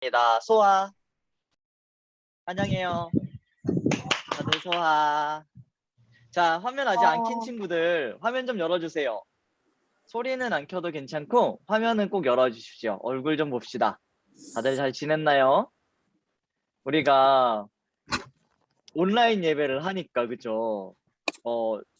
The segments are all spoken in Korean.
입니다. 소아 환영해요. 다들 소아. 자, 화면 아직 안 킨 친구들 화면 좀 열어주세요. 소리는 안 켜도 괜찮고 화면은 꼭 열어주십시오. 얼굴 좀 봅시다. 다들 잘 지냈나요? 우리가 온라인 예배를 하니까 그죠?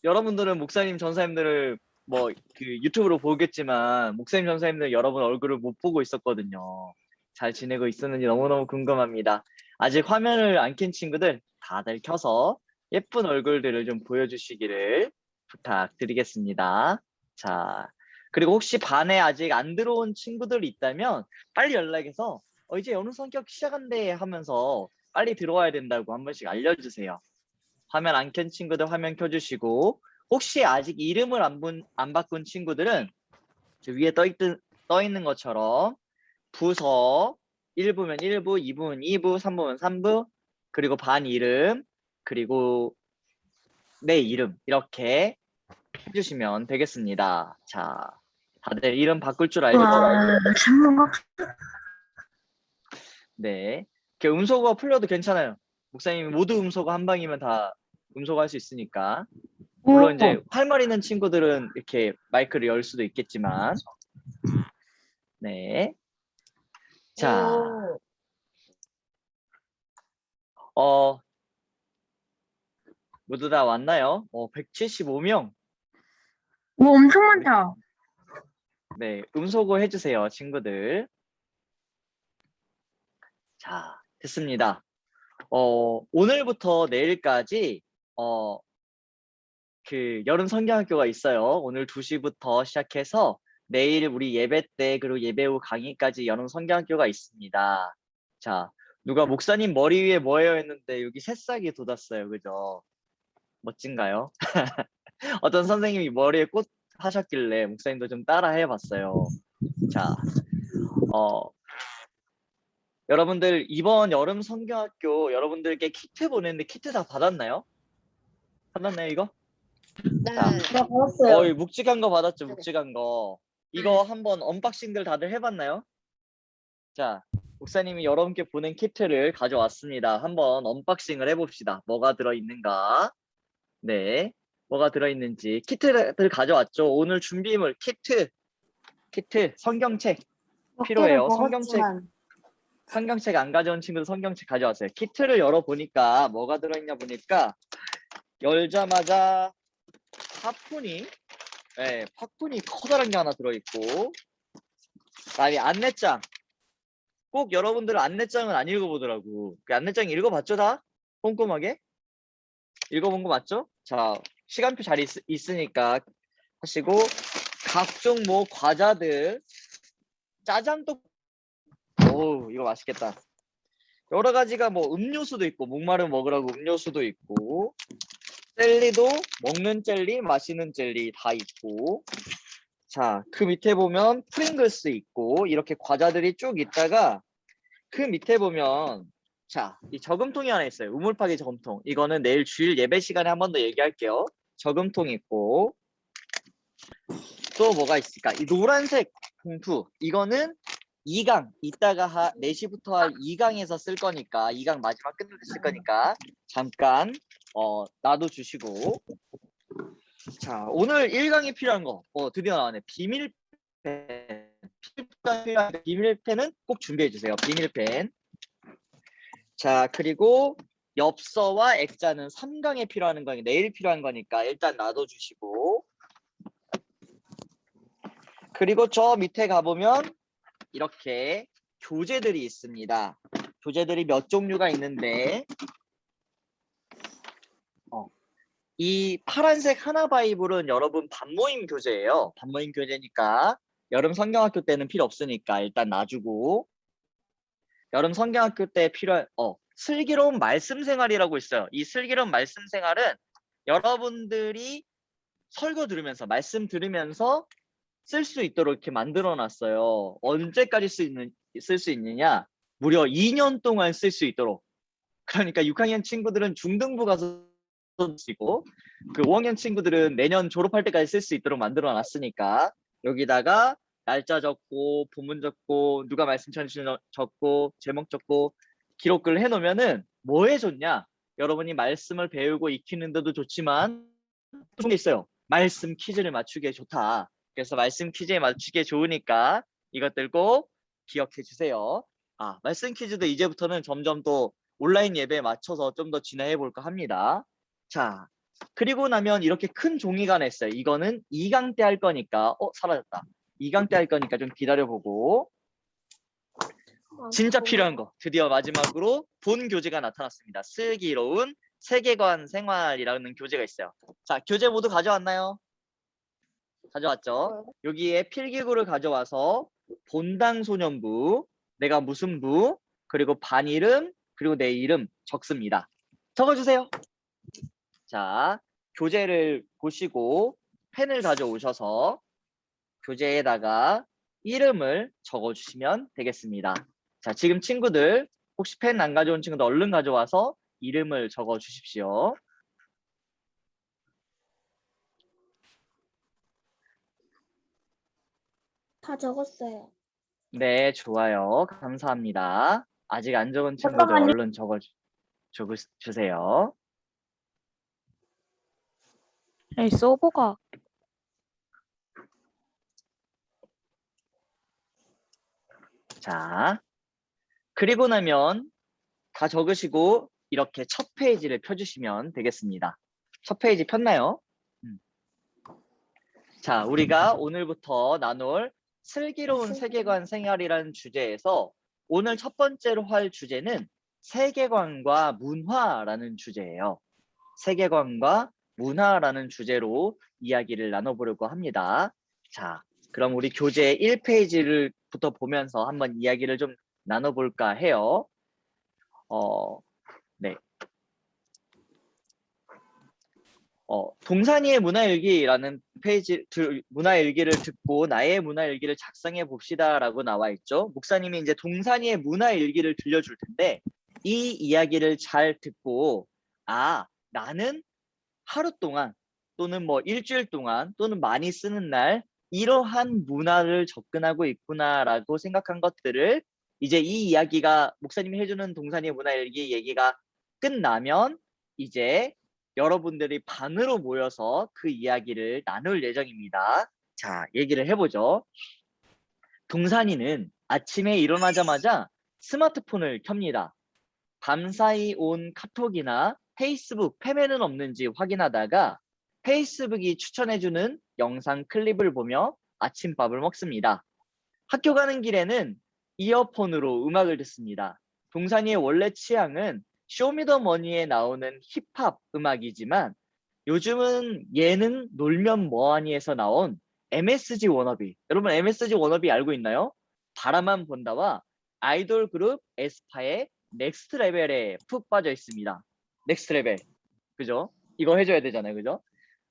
여러분들은 목사님 전사님들을 뭐 그 유튜브로 보겠지만 목사님 전사님들 여러분 얼굴을 못 보고 있었거든요. 잘 지내고 있었는지 너무너무 궁금합니다. 아직 화면을 안 켠 친구들 다들 켜서 예쁜 얼굴들을 좀 보여주시기를 부탁드리겠습니다. 자, 그리고 혹시 반에 아직 안 들어온 친구들이 있다면 빨리 연락해서 이제 어느 성격 시작한대 하면서 빨리 들어와야 된다고 한 번씩 알려주세요. 화면 안 켠 친구들 화면 켜주시고, 혹시 아직 이름을 안 바꾼 친구들은 저 위에 떠 있는 것처럼 부서 1부면 1부, 2부면 2부, 3부면 3부, 그리고 반 이름, 그리고 내 이름 이렇게 해주시면 되겠습니다. 자, 다들 이름 바꿀 줄 알죠? 네. 음소거 풀려도 괜찮아요. 목사님이 모두 음소거 한 방이면 다 음소거 할 수 있으니까. 물론 이제 할 말 있는 친구들은 이렇게 마이크를 열 수도 있겠지만. 네. 자, 모두 다 왔나요? 175명. 오, 엄청 많다. 네, 음소거 해주세요, 친구들. 자, 됐습니다. 오늘부터 내일까지, 여름 성경학교가 있어요. 오늘 2시부터 시작해서 내일 우리 예배 때 그리고 예배 후 강의까지 여름 성경학교가 있습니다. 자, 누가 목사님 머리 위에 뭐예요 했는데 여기 새싹이 돋았어요. 그죠? 멋진가요? 어떤 선생님이 머리에 꽃 하셨길래 목사님도 좀 따라 해봤어요. 자, 여러분들 이번 여름 성경학교 여러분들께 키트 보냈는데 키트 다 받았나요? 받았나요 이거? 네. 자, 받았어요. 묵직한 거 받았죠, 묵직한 거. 이거 한번 언박싱들 다들 해봤나요? 자, 목사님이 여러분께 보낸 키트를 가져왔습니다. 한번 언박싱을 해봅시다. 뭐가 들어있는가? 네, 뭐가 들어있는지. 키트를 가져왔죠. 오늘 준비물 키트, 성경책 필요해요. 성경책 안 가져온 친구들 성경책 가져왔어요. 키트를 열어보니까 뭐가 들어있냐 보니까 열자마자 팝콘이 커다란 게 하나 들어있고, 그다음에 안내장. 꼭 여러분들 안내장은 안 읽어보더라고. 그 안내장 읽어봤죠 다? 꼼꼼하게? 읽어본 거 맞죠? 자, 시간표 잘 있으니까 하시고, 각종 뭐 과자들, 짜장도, 오 이거 맛있겠다. 여러 가지가 뭐 음료수도 있고, 목마르 먹으라고 음료수도 있고, 젤리도 먹는 젤리, 마시는 젤리 다 있고, 자, 그 밑에 보면 프링글스 있고, 이렇게 과자들이 쭉 있다가 그 밑에 보면, 자, 이 저금통이 하나 있어요. 우물파기 저금통. 이거는 내일 주일 예배 시간에 한 번 더 얘기할게요. 저금통 있고, 또 뭐가 있을까? 이 노란색 봉투. 이거는 2강. 이따가 4시부터 할 2강에서 쓸 거니까, 2강 마지막 끝날 때 쓸 거니까, 잠깐, 놔둬주시고. 자, 오늘 1강이 필요한 거. 드디어 나왔네. 비밀펜. 비밀펜은 꼭 준비해주세요. 비밀펜. 자, 그리고 엽서와 액자는 3강에 필요한 거니까 내일 필요한 거니까 일단 놔둬주시고, 그리고 저 밑에 가보면 이렇게 교재들이 있습니다. 교재들이 몇 종류가 있는데, 이 파란색 하나 바이블은 여러분 반모임 교재예요. 반모임 교재니까 여름 성경학교 때는 필요 없으니까 일단 놔주고, 여름 성경학교 때 필요한 슬기로운 말씀 생활이라고 있어요. 이 슬기로운 말씀 생활은 여러분들이 설교 들으면서 말씀 들으면서 쓸 수 있도록 이렇게 만들어 놨어요. 언제까지 쓸 수 있느냐? 무려 2년 동안 쓸 수 있도록. 그러니까 6학년 친구들은 중등부 가서 쓰고, 그 5학년 친구들은 내년 졸업할 때까지 쓸 수 있도록 만들어 놨으니까 여기다가 날짜 적고 본문 적고 누가 말씀 전해주신 적고 제목 적고 기록을 해놓으면은 뭐에 좋냐? 여러분이 말씀을 배우고 익히는데도 좋지만 또 좋은 게 있어요. 말씀 퀴즈를 맞추기에 좋다. 그래서 말씀 퀴즈에 맞추기에 좋으니까 이것들 꼭 기억해 주세요. 말씀 퀴즈도 이제부터는 점점 또 온라인 예배에 맞춰서 좀 더 진행해 볼까 합니다. 자, 그리고 나면 이렇게 큰 종이가 냈어요. 이거는 2강 때 할 거니까 사라졌다. 2강 때 할 거니까 좀 기다려보고 진짜 필요한 거 드디어 마지막으로 본 교재가 나타났습니다. 슬기로운 세계관 생활이라는 교재가 있어요. 자, 교재 모두 가져왔나요? 가져왔죠? 여기에 필기구를 가져와서 본당 소년부, 내가 무슨 부, 그리고 반 이름, 그리고 내 이름 적습니다. 적어주세요. 자, 교재를 보시고 펜을 가져오셔서 교재에다가 이름을 적어주시면 되겠습니다. 자, 지금 친구들 혹시 펜 안 가져온 친구들 얼른 가져와서 이름을 적어주십시오. 다 적었어요. 네, 좋아요. 감사합니다. 아직 안 적은 친구들 잠깐만요. 얼른 적어주세요. 아니, 서버가 자, 그리고 나면 다 적으시고 이렇게 첫 페이지를 펴주시면 되겠습니다. 첫 페이지 폈나요? 자, 우리가 오늘부터 나눌 슬기로운 세계관 생활이라는 주제에서 오늘 첫 번째로 할 주제는 세계관과 문화라는 주제예요. 세계관과 문화라는 주제로 이야기를 나눠보려고 합니다. 자, 그럼 우리 교재 1페이지를부터 보면서 한번 이야기를 좀 나눠볼까 해요. 네. 동산이의 문화일기라는 문화일기를 듣고 나의 문화일기를 작성해 봅시다라고 나와 있죠. 목사님이 이제 동산이의 문화일기를 들려줄 텐데 이 이야기를 잘 듣고 나는 하루 동안 또는 뭐 일주일 동안 또는 많이 쓰는 날 이러한 문화를 접근하고 있구나라고 생각한 것들을 이제 이 이야기가 목사님이 해주는 동산이의 문화일기 얘기가 끝나면 이제 여러분들이 반으로 모여서 그 이야기를 나눌 예정입니다. 자, 얘기를 해보죠. 동산이는 아침에 일어나자마자 스마트폰을 켭니다. 밤사이 온 카톡이나 페이스북 팸에는 없는지 확인하다가 페이스북이 추천해주는 영상 클립을 보며 아침밥을 먹습니다. 학교 가는 길에는 이어폰으로 음악을 듣습니다. 동산이의 원래 취향은 쇼미더머니에 나오는 힙합 음악이지만 요즘은 예능 놀면 뭐하니에서 나온 MSG 워너비. 여러분 MSG 워너비 알고 있나요? 바라만 본다와 아이돌 그룹 에스파의 넥스트 레벨에 푹 빠져 있습니다. 넥스트 레벨. 그죠? 이거 해줘야 되잖아요. 그죠?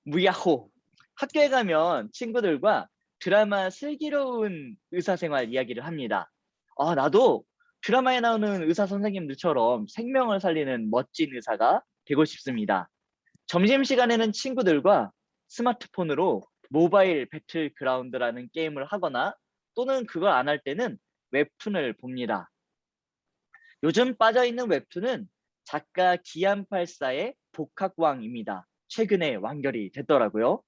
무야호. 학교에 가면 친구들과 드라마 슬기로운 의사생활 이야기를 합니다. 나도 드라마에 나오는 의사 선생님들처럼 생명을 살리는 멋진 의사가 되고 싶습니다. 점심시간에는 친구들과 스마트폰으로 모바일 배틀그라운드라는 게임을 하거나 또는 그걸 안 할 때는 웹툰을 봅니다. 요즘 빠져있는 웹툰은 작가 기안84의 복학왕입니다. 최근에 완결이 됐더라고요.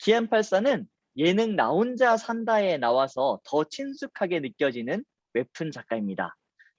기안84는 예능 나 혼자 산다에 나와서 더 친숙하게 느껴지는 웹툰 작가입니다.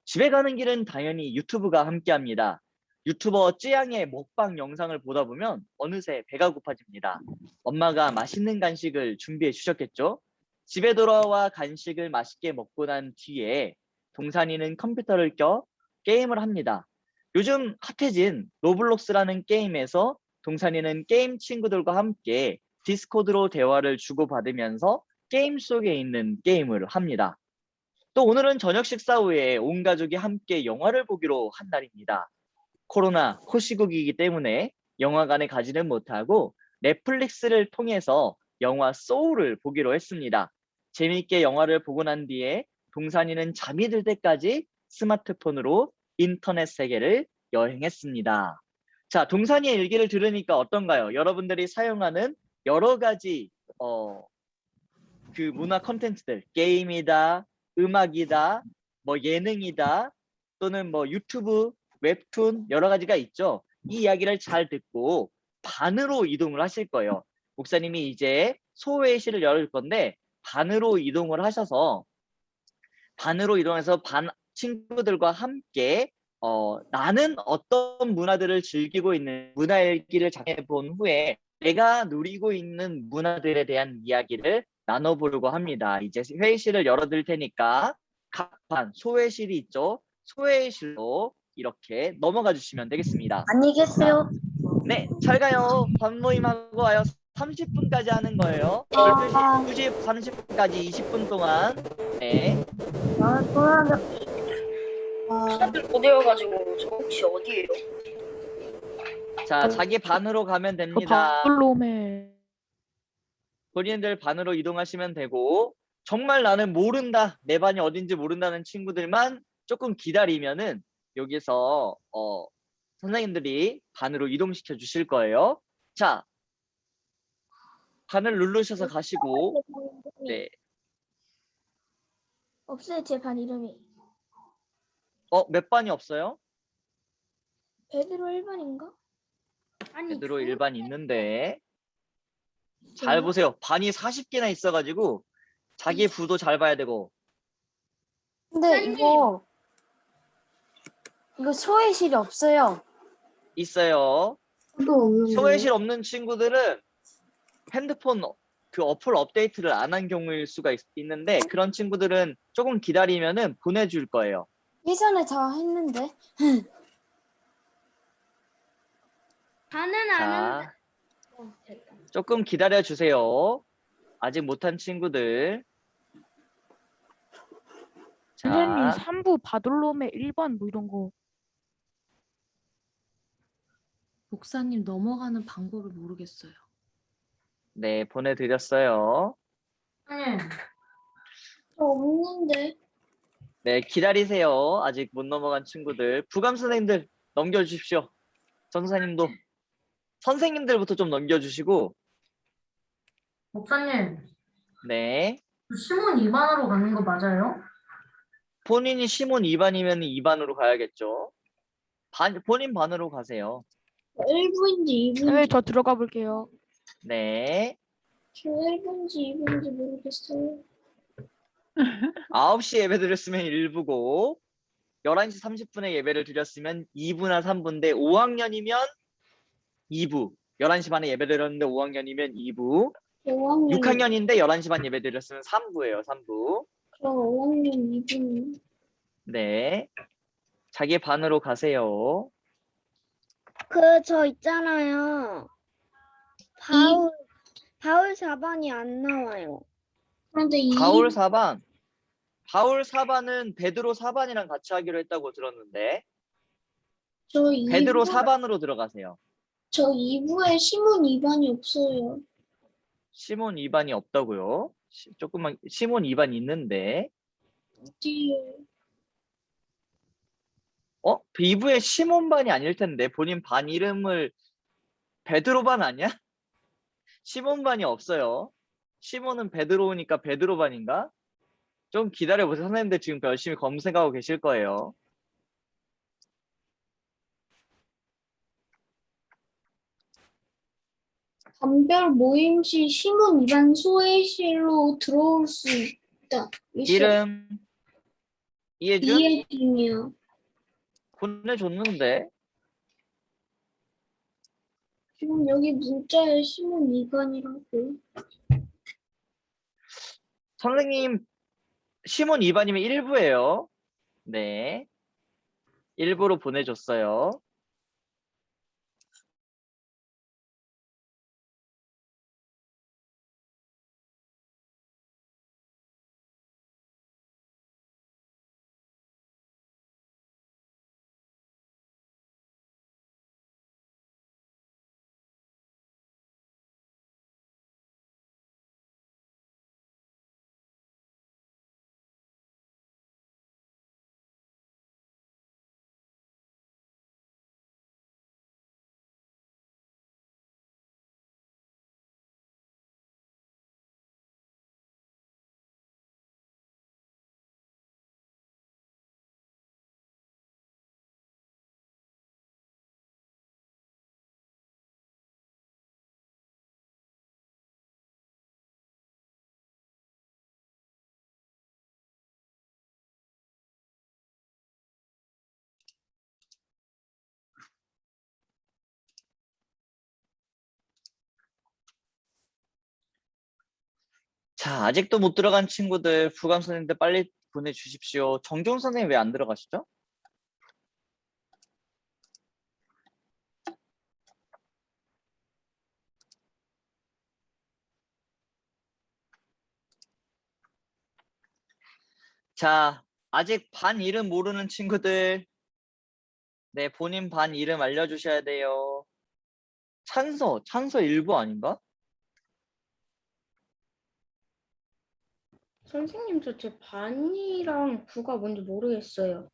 집에 가는 길은 당연히 유튜브가 함께합니다. 유튜버 쯔양의 먹방 영상을 보다 보면 어느새 배가 고파집니다. 엄마가 맛있는 간식을 준비해 주셨겠죠? 집에 돌아와 간식을 맛있게 먹고 난 뒤에 동산이는 컴퓨터를 껴 게임을 합니다. 요즘 핫해진 로블록스라는 게임에서 동산이는 게임 친구들과 함께 디스코드로 대화를 주고받으면서 게임 속에 있는 게임을 합니다. 또 오늘은 저녁 식사 후에 온 가족이 함께 영화를 보기로 한 날입니다. 코로나 코시국이기 때문에 영화관에 가지는 못하고 넷플릭스를 통해서 영화 소울을 보기로 했습니다. 재미있게 영화를 보고 난 뒤에 동산이는 잠이 들 때까지 스마트폰으로 인터넷 세계를 여행했습니다. 자, 동산이의 일기를 들으니까 어떤가요? 여러분들이 사용하는 여러 가지 그 문화 컨텐츠들, 게임이다, 음악이다, 뭐 예능이다, 또는 뭐 유튜브, 웹툰 여러 가지가 있죠. 이 이야기를 잘 듣고 반으로 이동을 하실 거예요. 목사님이 이제 소회의실을 열을 건데 반으로 이동을 하셔서 반으로 이동해서 반 친구들과 함께 나는 어떤 문화들을 즐기고 있는 문화일기를 정해본 후에 내가 누리고 있는 문화들에 대한 이야기를 나눠보려고 합니다. 이제 회의실을 열어둘 테니까 각 반 소회실이 있죠. 소회실로 이렇게 넘어가 주시면 되겠습니다. 안녕히 계세요. 네, 잘 가요. 반 모임하고 와요. 30분까지 하는 거예요. 12시 30분까지 20분 동안. 네. 사람들 못 외워가지고 저 혹시 어디에요? 자, 자기 반으로 가면 저 됩니다. 바블롬에 본인들 반으로 이동하시면 되고 정말 나는 모른다. 내 반이 어딘지 모른다는 친구들만 조금 기다리면은 여기서 선생님들이 반으로 이동시켜 주실 거예요. 자, 반을 누르셔서 가시고 네. 없어요, 제 반 이름이. 몇 반이 없어요? 베드로 1반인가? 아니, 제대로 일반 있는데 잘 보세요. 반이 40개나 있어가지고 자기 부도 잘 봐야 되고 근데 이거 소외실이 없어요. 있어요. 소외실 없는 친구들은 핸드폰 그 어플 업데이트를 안 한 경우일 수가 있는데 그런 친구들은 조금 기다리면은 보내줄 거예요. 예전에 다 했는데. 반은 자, 됐다. 조금 기다려 주세요. 아직 못한 친구들. 선생님 자, 3부 바블롬에 1번 뭐 이런 거 목사님 넘어가는 방법을 모르겠어요. 네, 보내드렸어요. 저 없는데. 네, 기다리세요. 아직 못 넘어간 친구들. 부감 선생님들 넘겨주십시오. 전사님도. 선생님들부터 좀 넘겨주시고. 목사님, 네. 시몬 2반으로 가는 거 맞아요? 본인이 시몬 2반이면 2반으로 가야겠죠. 본인 반으로 가세요. 1부인지 2부인지. 네, 저 들어가 볼게요. 네. 저 1부인지 2부인지 모르겠어요. 9시 예배 드렸으면 1부고 11시 30분에 예배를 드렸으면 2부나 3부인데 5학년이면 2부. 11시 반에 예배 드렸는데 5학년이면 2부. 5학년. 6학년인데 11시 반 예배 드렸으면 3부예요. 3부. 저 5학년 2부. 네. 자기 반으로 가세요. 저 있잖아요. 바울 4반이 안 나와요. 그런데 바울 4반. 바울 4반은 베드로 4반이랑 같이 하기로 했다고 들었는데 베드로 4반으로 들어가세요. 저 2부에 시몬 2반이 없어요. 시몬 2반이 없다고요? 조금만 시몬 2반 있는데 어디에? 2부에 시몬 반이 아닐 텐데 본인 반 이름을 베드로 반 아니야? 시몬 반이 없어요. 시몬은 베드로우니까 베드로 반인가? 좀 기다려보세요. 선생님들 지금 열심히 검색하고 계실 거예요. 단별 모임 시 시몬 2반 소회실로 들어올 수 있다. 이름 이해준? 이해준이요. 보내줬는데 지금 여기 문자에 시몬 2반이라고. 선생님 시몬 2반이면 1부예요. 네. 1부로 보내줬어요. 자, 아직도 못 들어간 친구들 부감 선생님들 빨리 보내주십시오. 정종 선생님 왜 안 들어가시죠? 자, 아직 반 이름 모르는 친구들, 네, 본인 반 이름 알려주셔야 돼요. 찬서 일부 아닌가? 선생님, 저 제 반이랑 부가 뭔지 모르겠어요.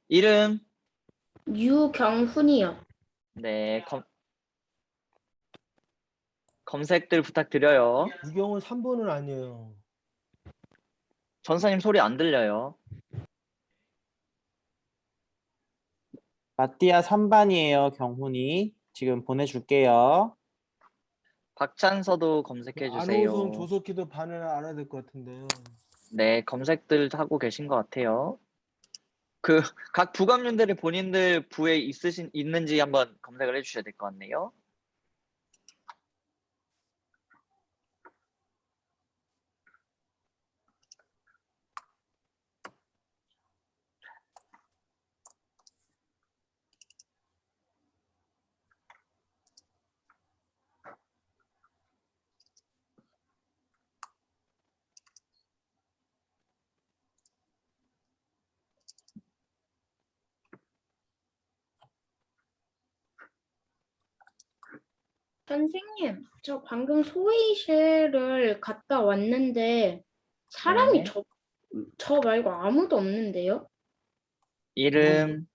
이름, 유경훈이요. 네, 검색들 부탁드려요. 유경은 3번은 아니에요. 전사님 소리 안 들려요. 마띠아 3반이에요, 경훈이. 지금 보내줄게요. 박찬서도 검색해 주세요. 안호성, 조석희도 반을 알아야 될 것 같은데요. 네, 검색들 하고 계신 것 같아요. 그 각 부감님들이 본인들 부에 있는지 한번 검색을 해주셔야 될 것 같네요. 선생님, 저 방금 소회의실을 갔다 왔는데 사람이 네. 저 말고 아무도 없는데요? 이름,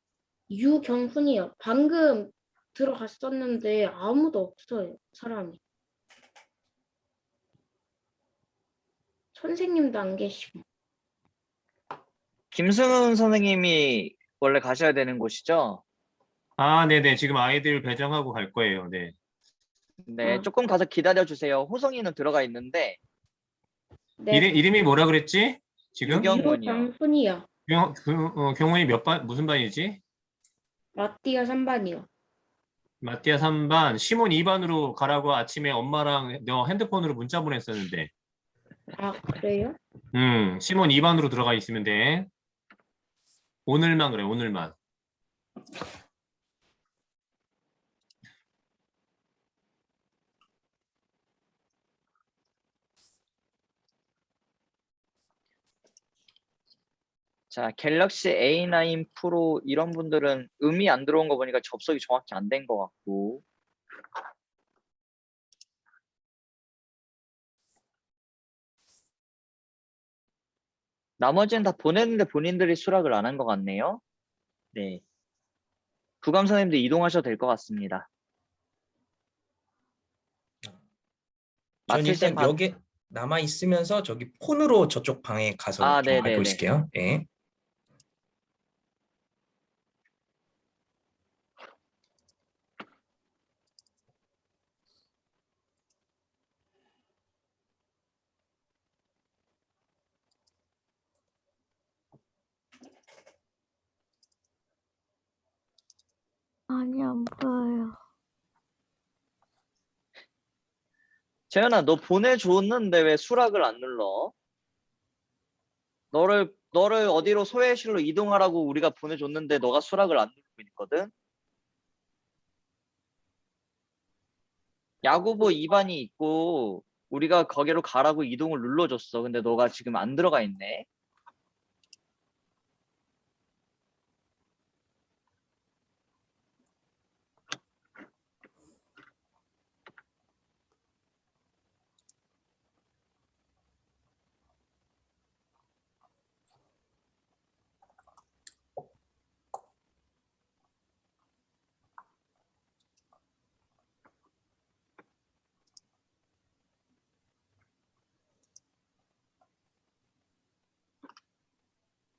유경훈이요. 방금 들어갔었는데 아무도 없어요, 사람이. 선생님도 안 계시고. 김승훈 선생님이 원래 가셔야 되는 곳이죠? 아, 네네. 지금 아이들 배정하고 갈 거예요. 네. 네, 조금 가서 기다려 주세요. 호성이는 들어가 있는데 네, 이름이 뭐라 그랬지? 지금? 유경훈이요. 유경훈이요. 경훈이 몇 반, 무슨 반이지? 마띠아 3반이요. 마띠아 3반, 시몬 2반으로 가라고 아침에 엄마랑 너 핸드폰으로 문자 보냈었는데. 아, 그래요? 시몬 2반으로 들어가 있으면 돼. 오늘만 그래, 오늘만. 자, 갤럭시 A9 프로 이런 분들은 음이 안 들어온 거 보니까 접속이 정확히 안 된 것 같고. 나머지는 다 보냈는데 본인들이 수락을 안 한 것 같네요. 네. 부감 선생님들 이동하셔도 될 것 같습니다. 전 맡으신 일단 여기 남아 있으면서 저기 폰으로 저쪽 방에 가서 아, 좀 네네네. 알고 있을게요. 예. 아니, 안 보여요. 재현아, 너 보내줬는데 왜 수락을 안 눌러? 너를 어디로 소외실로 이동하라고 우리가 보내줬는데 너가 수락을 안 누르고 있거든? 야구부 2반이 있고 우리가 거기로 가라고 이동을 눌러줬어. 근데 너가 지금 안 들어가 있네.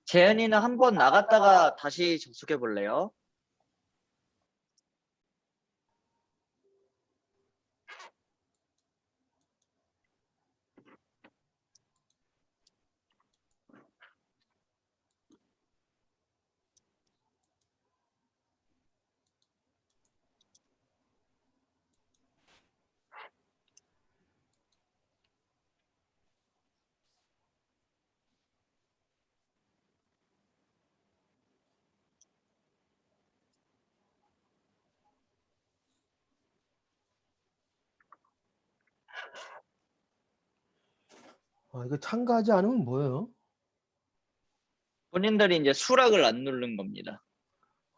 재현이는 한번 나갔다가 다시 접속해 볼래요? 이거 참가하지 않으면 뭐예요? 본인들이 이제 수락을 안 누른 겁니다.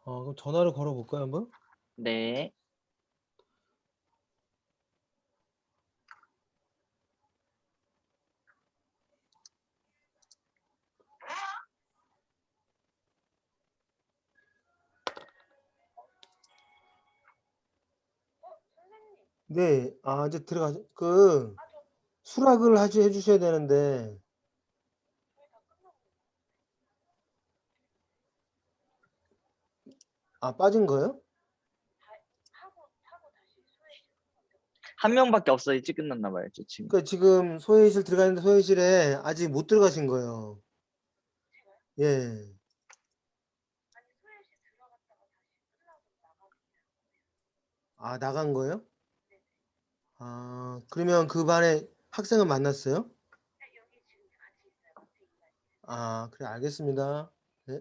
그럼 전화를 걸어볼까요, 한번? 네. 네, 이제 수락을 해주셔야 되는데. 빠진 거예요? 한 명밖에 없어 일찍 끝났나 봐요, 저 친구. 그러니까 지금 소회의실 들어가는데 소회의실에 아직 못 들어가신 거예요. 예. 나간 거예요? 그러면 그 반에 학생은 만났어요? 그래, 알겠습니다. 네.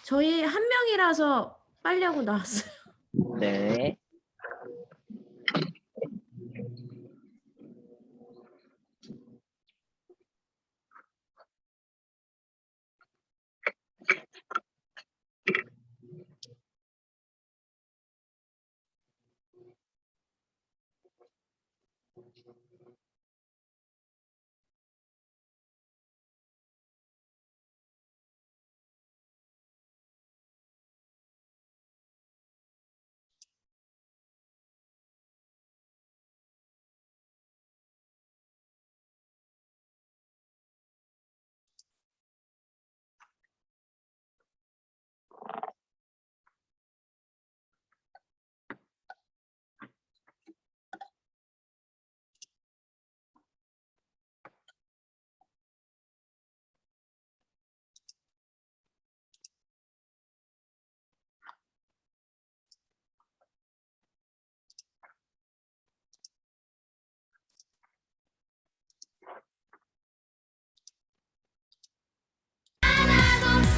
저희 한 명이라서 빨리 하고 나왔어요. 네.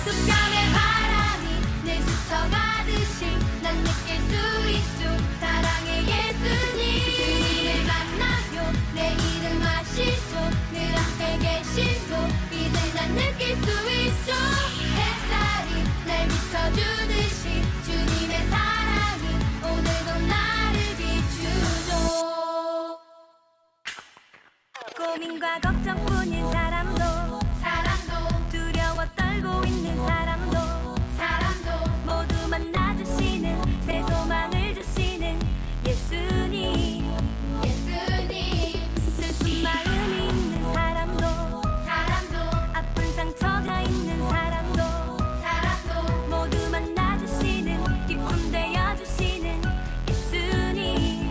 수평의 바람이 내 스쳐가듯이 난 느낄 수 있죠. 사랑의 예수님, 주님을 만나요. 내일은 마시죠. 늘 앞에 계시고 이제 난 느낄 수 있죠. 햇살이 날 비춰주듯이 주님의 사랑이 오늘도 나를 비추죠. 고민과 걱정뿐인 사람도 두려워 떨고 있는 사람도 모두 만나주시는 새 소망을 주시는 예수님 슬픈 마음이 있는 사람도 아픈 상처가 있는 사람도 모두 만나주시는 기쁨 되어주시는 예수님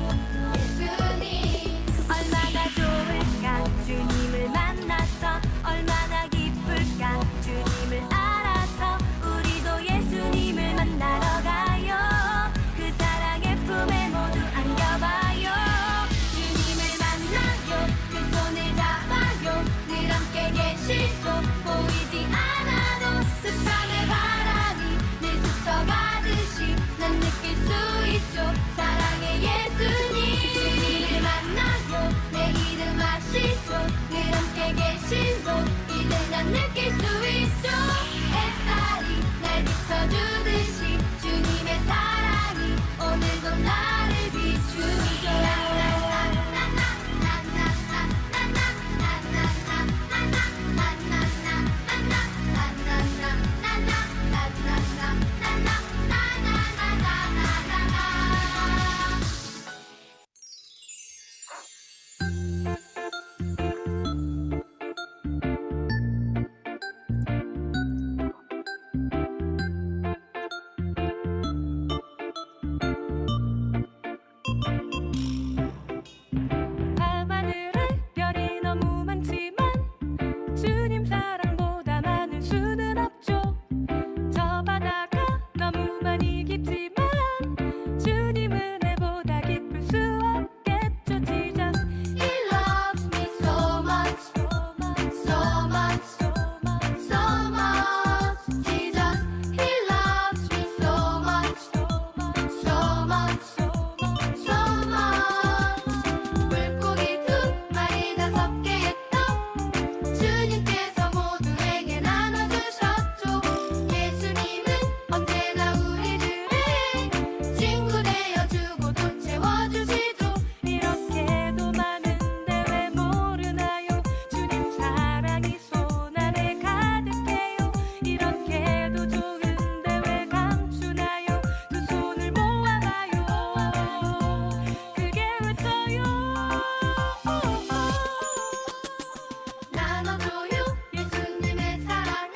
얼마나 좋을까 주님을 만나서 얼마나 기쁠까 주님을 알아서 나눠줘요 예수님의 사랑을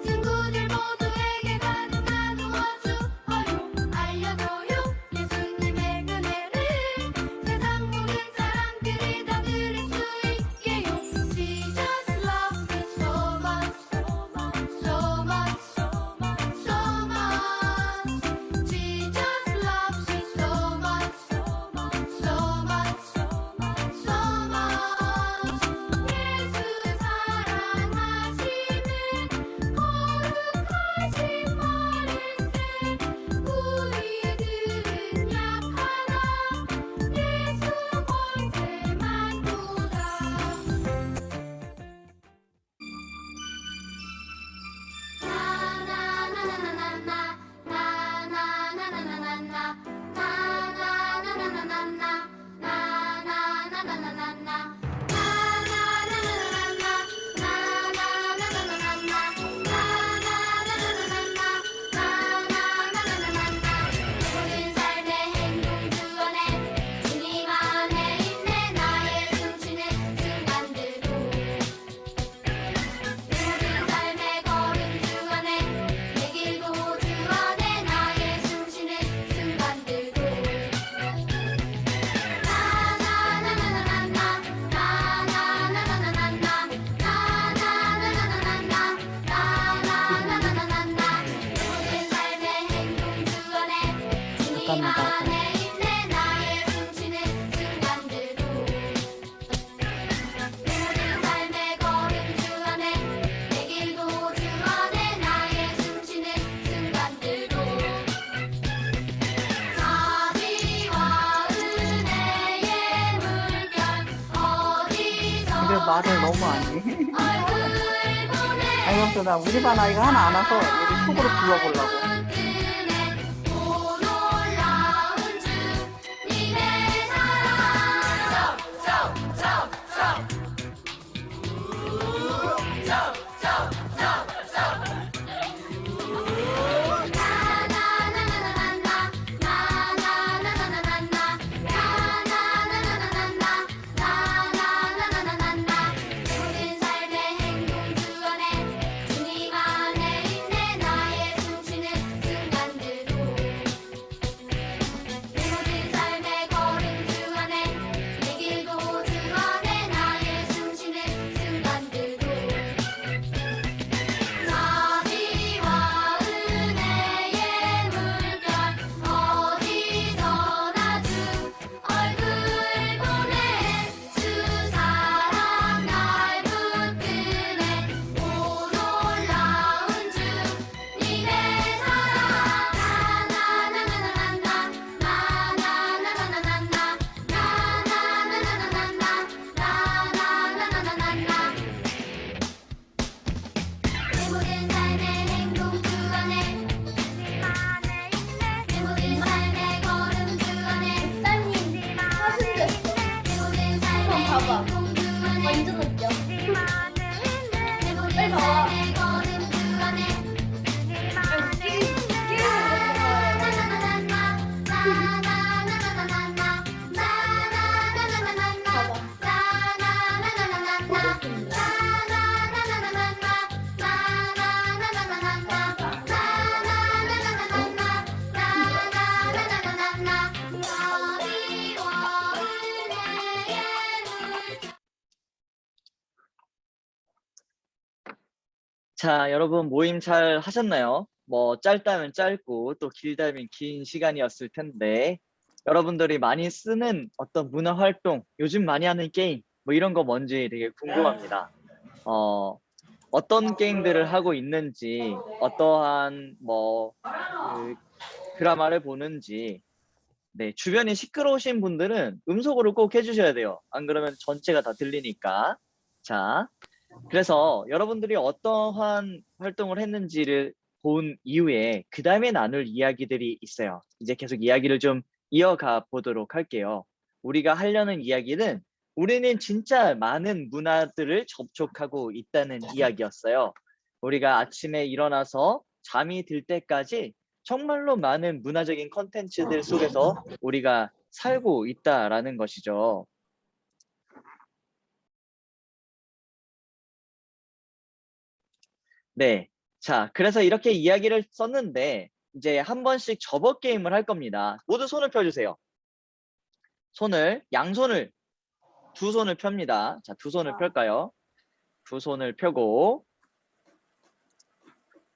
친구들 모두에게 가득 나누어주어요 알려줘요 예수님의 은혜를 세상 모든 사람들이 다 들을 수 있게요 Jesus loves me so much so much so much so much so much Jesus loves me so much so much so much so much so much 예수 사랑하시는 거룩하신 말일세 우리들은 약하나 예수 권세만 보다 모든 삶의 행동 주 안에 주님 안에 있네 나의 숨쉬는 순간들도 모든 삶의 걸음 주 안에 내 길도 주 안에 나의 숨쉬는 순간들도 모든 삶의 행동 주 안에 주님 안에 있네 나의 숨쉬는 순간들도 모든 삶의 걸음 주 안에 내 길도 주 안에 나의 숨쉬는 순간들도 자비와 은혜의 물결 어디서 근데 말을 너무 안 해. 얼굴 보내 아이고, 나 우리 반 아이가 하나 안 와서 우리 속으로 불러보려고. 오 놀라운 주님의 사랑 모든 삶의 행동 주 안에 주님 안에 있네 나의 숨쉬는 순간들도 모든 삶의 걸음 주 안에 내 길도 주 안에 나의 숨쉬는 순간들도 자비와 은혜의 물결 어디서나 주 얼굴 보내 주 사랑 날 붙드네 오 놀라운 주님의 사랑 내 모든 삶의 행동 주 안에 내 모든 삶의 걸음 주 안에 내 모든 삶의 행동 주 안에 완전 웃겨 내 모든 삶의 걸음 주 안에 자, 여러분 모임 잘 하셨나요? 뭐 짧다면 짧고 또 길다면 긴 시간이었을 텐데 여러분들이 많이 쓰는 어떤 문화 활동, 요즘 많이 하는 게임 뭐 이런 거 뭔지 되게 궁금합니다. 어떤 게임들을 하고 있는지, 어떠한 뭐 드라마를 보는지, 네, 주변이 시끄러우신 분들은 음속으로 꼭 해주셔야 돼요. 안 그러면 전체가 다 들리니까. 자, 그래서 여러분들이 어떠한 활동을 했는지를 본 이후에 그 다음에 나눌 이야기들이 있어요. 이제 계속 이야기를 좀 이어가 보도록 할게요. 우리가 하려는 이야기는 우리는 진짜 많은 문화들을 접촉하고 있다는 이야기였어요. 우리가 아침에 일어나서 잠이 들 때까지 정말로 많은 문화적인 컨텐츠들 속에서 우리가 살고 있다라는 것이죠. 네. 자, 그래서 이렇게 이야기를 썼는데 이제 한 번씩 접어 게임을 할 겁니다. 모두 손을 펴주세요. 양손을 두 손을 펴니다. 자, 두 손을 펼까요? 두 손을 펴고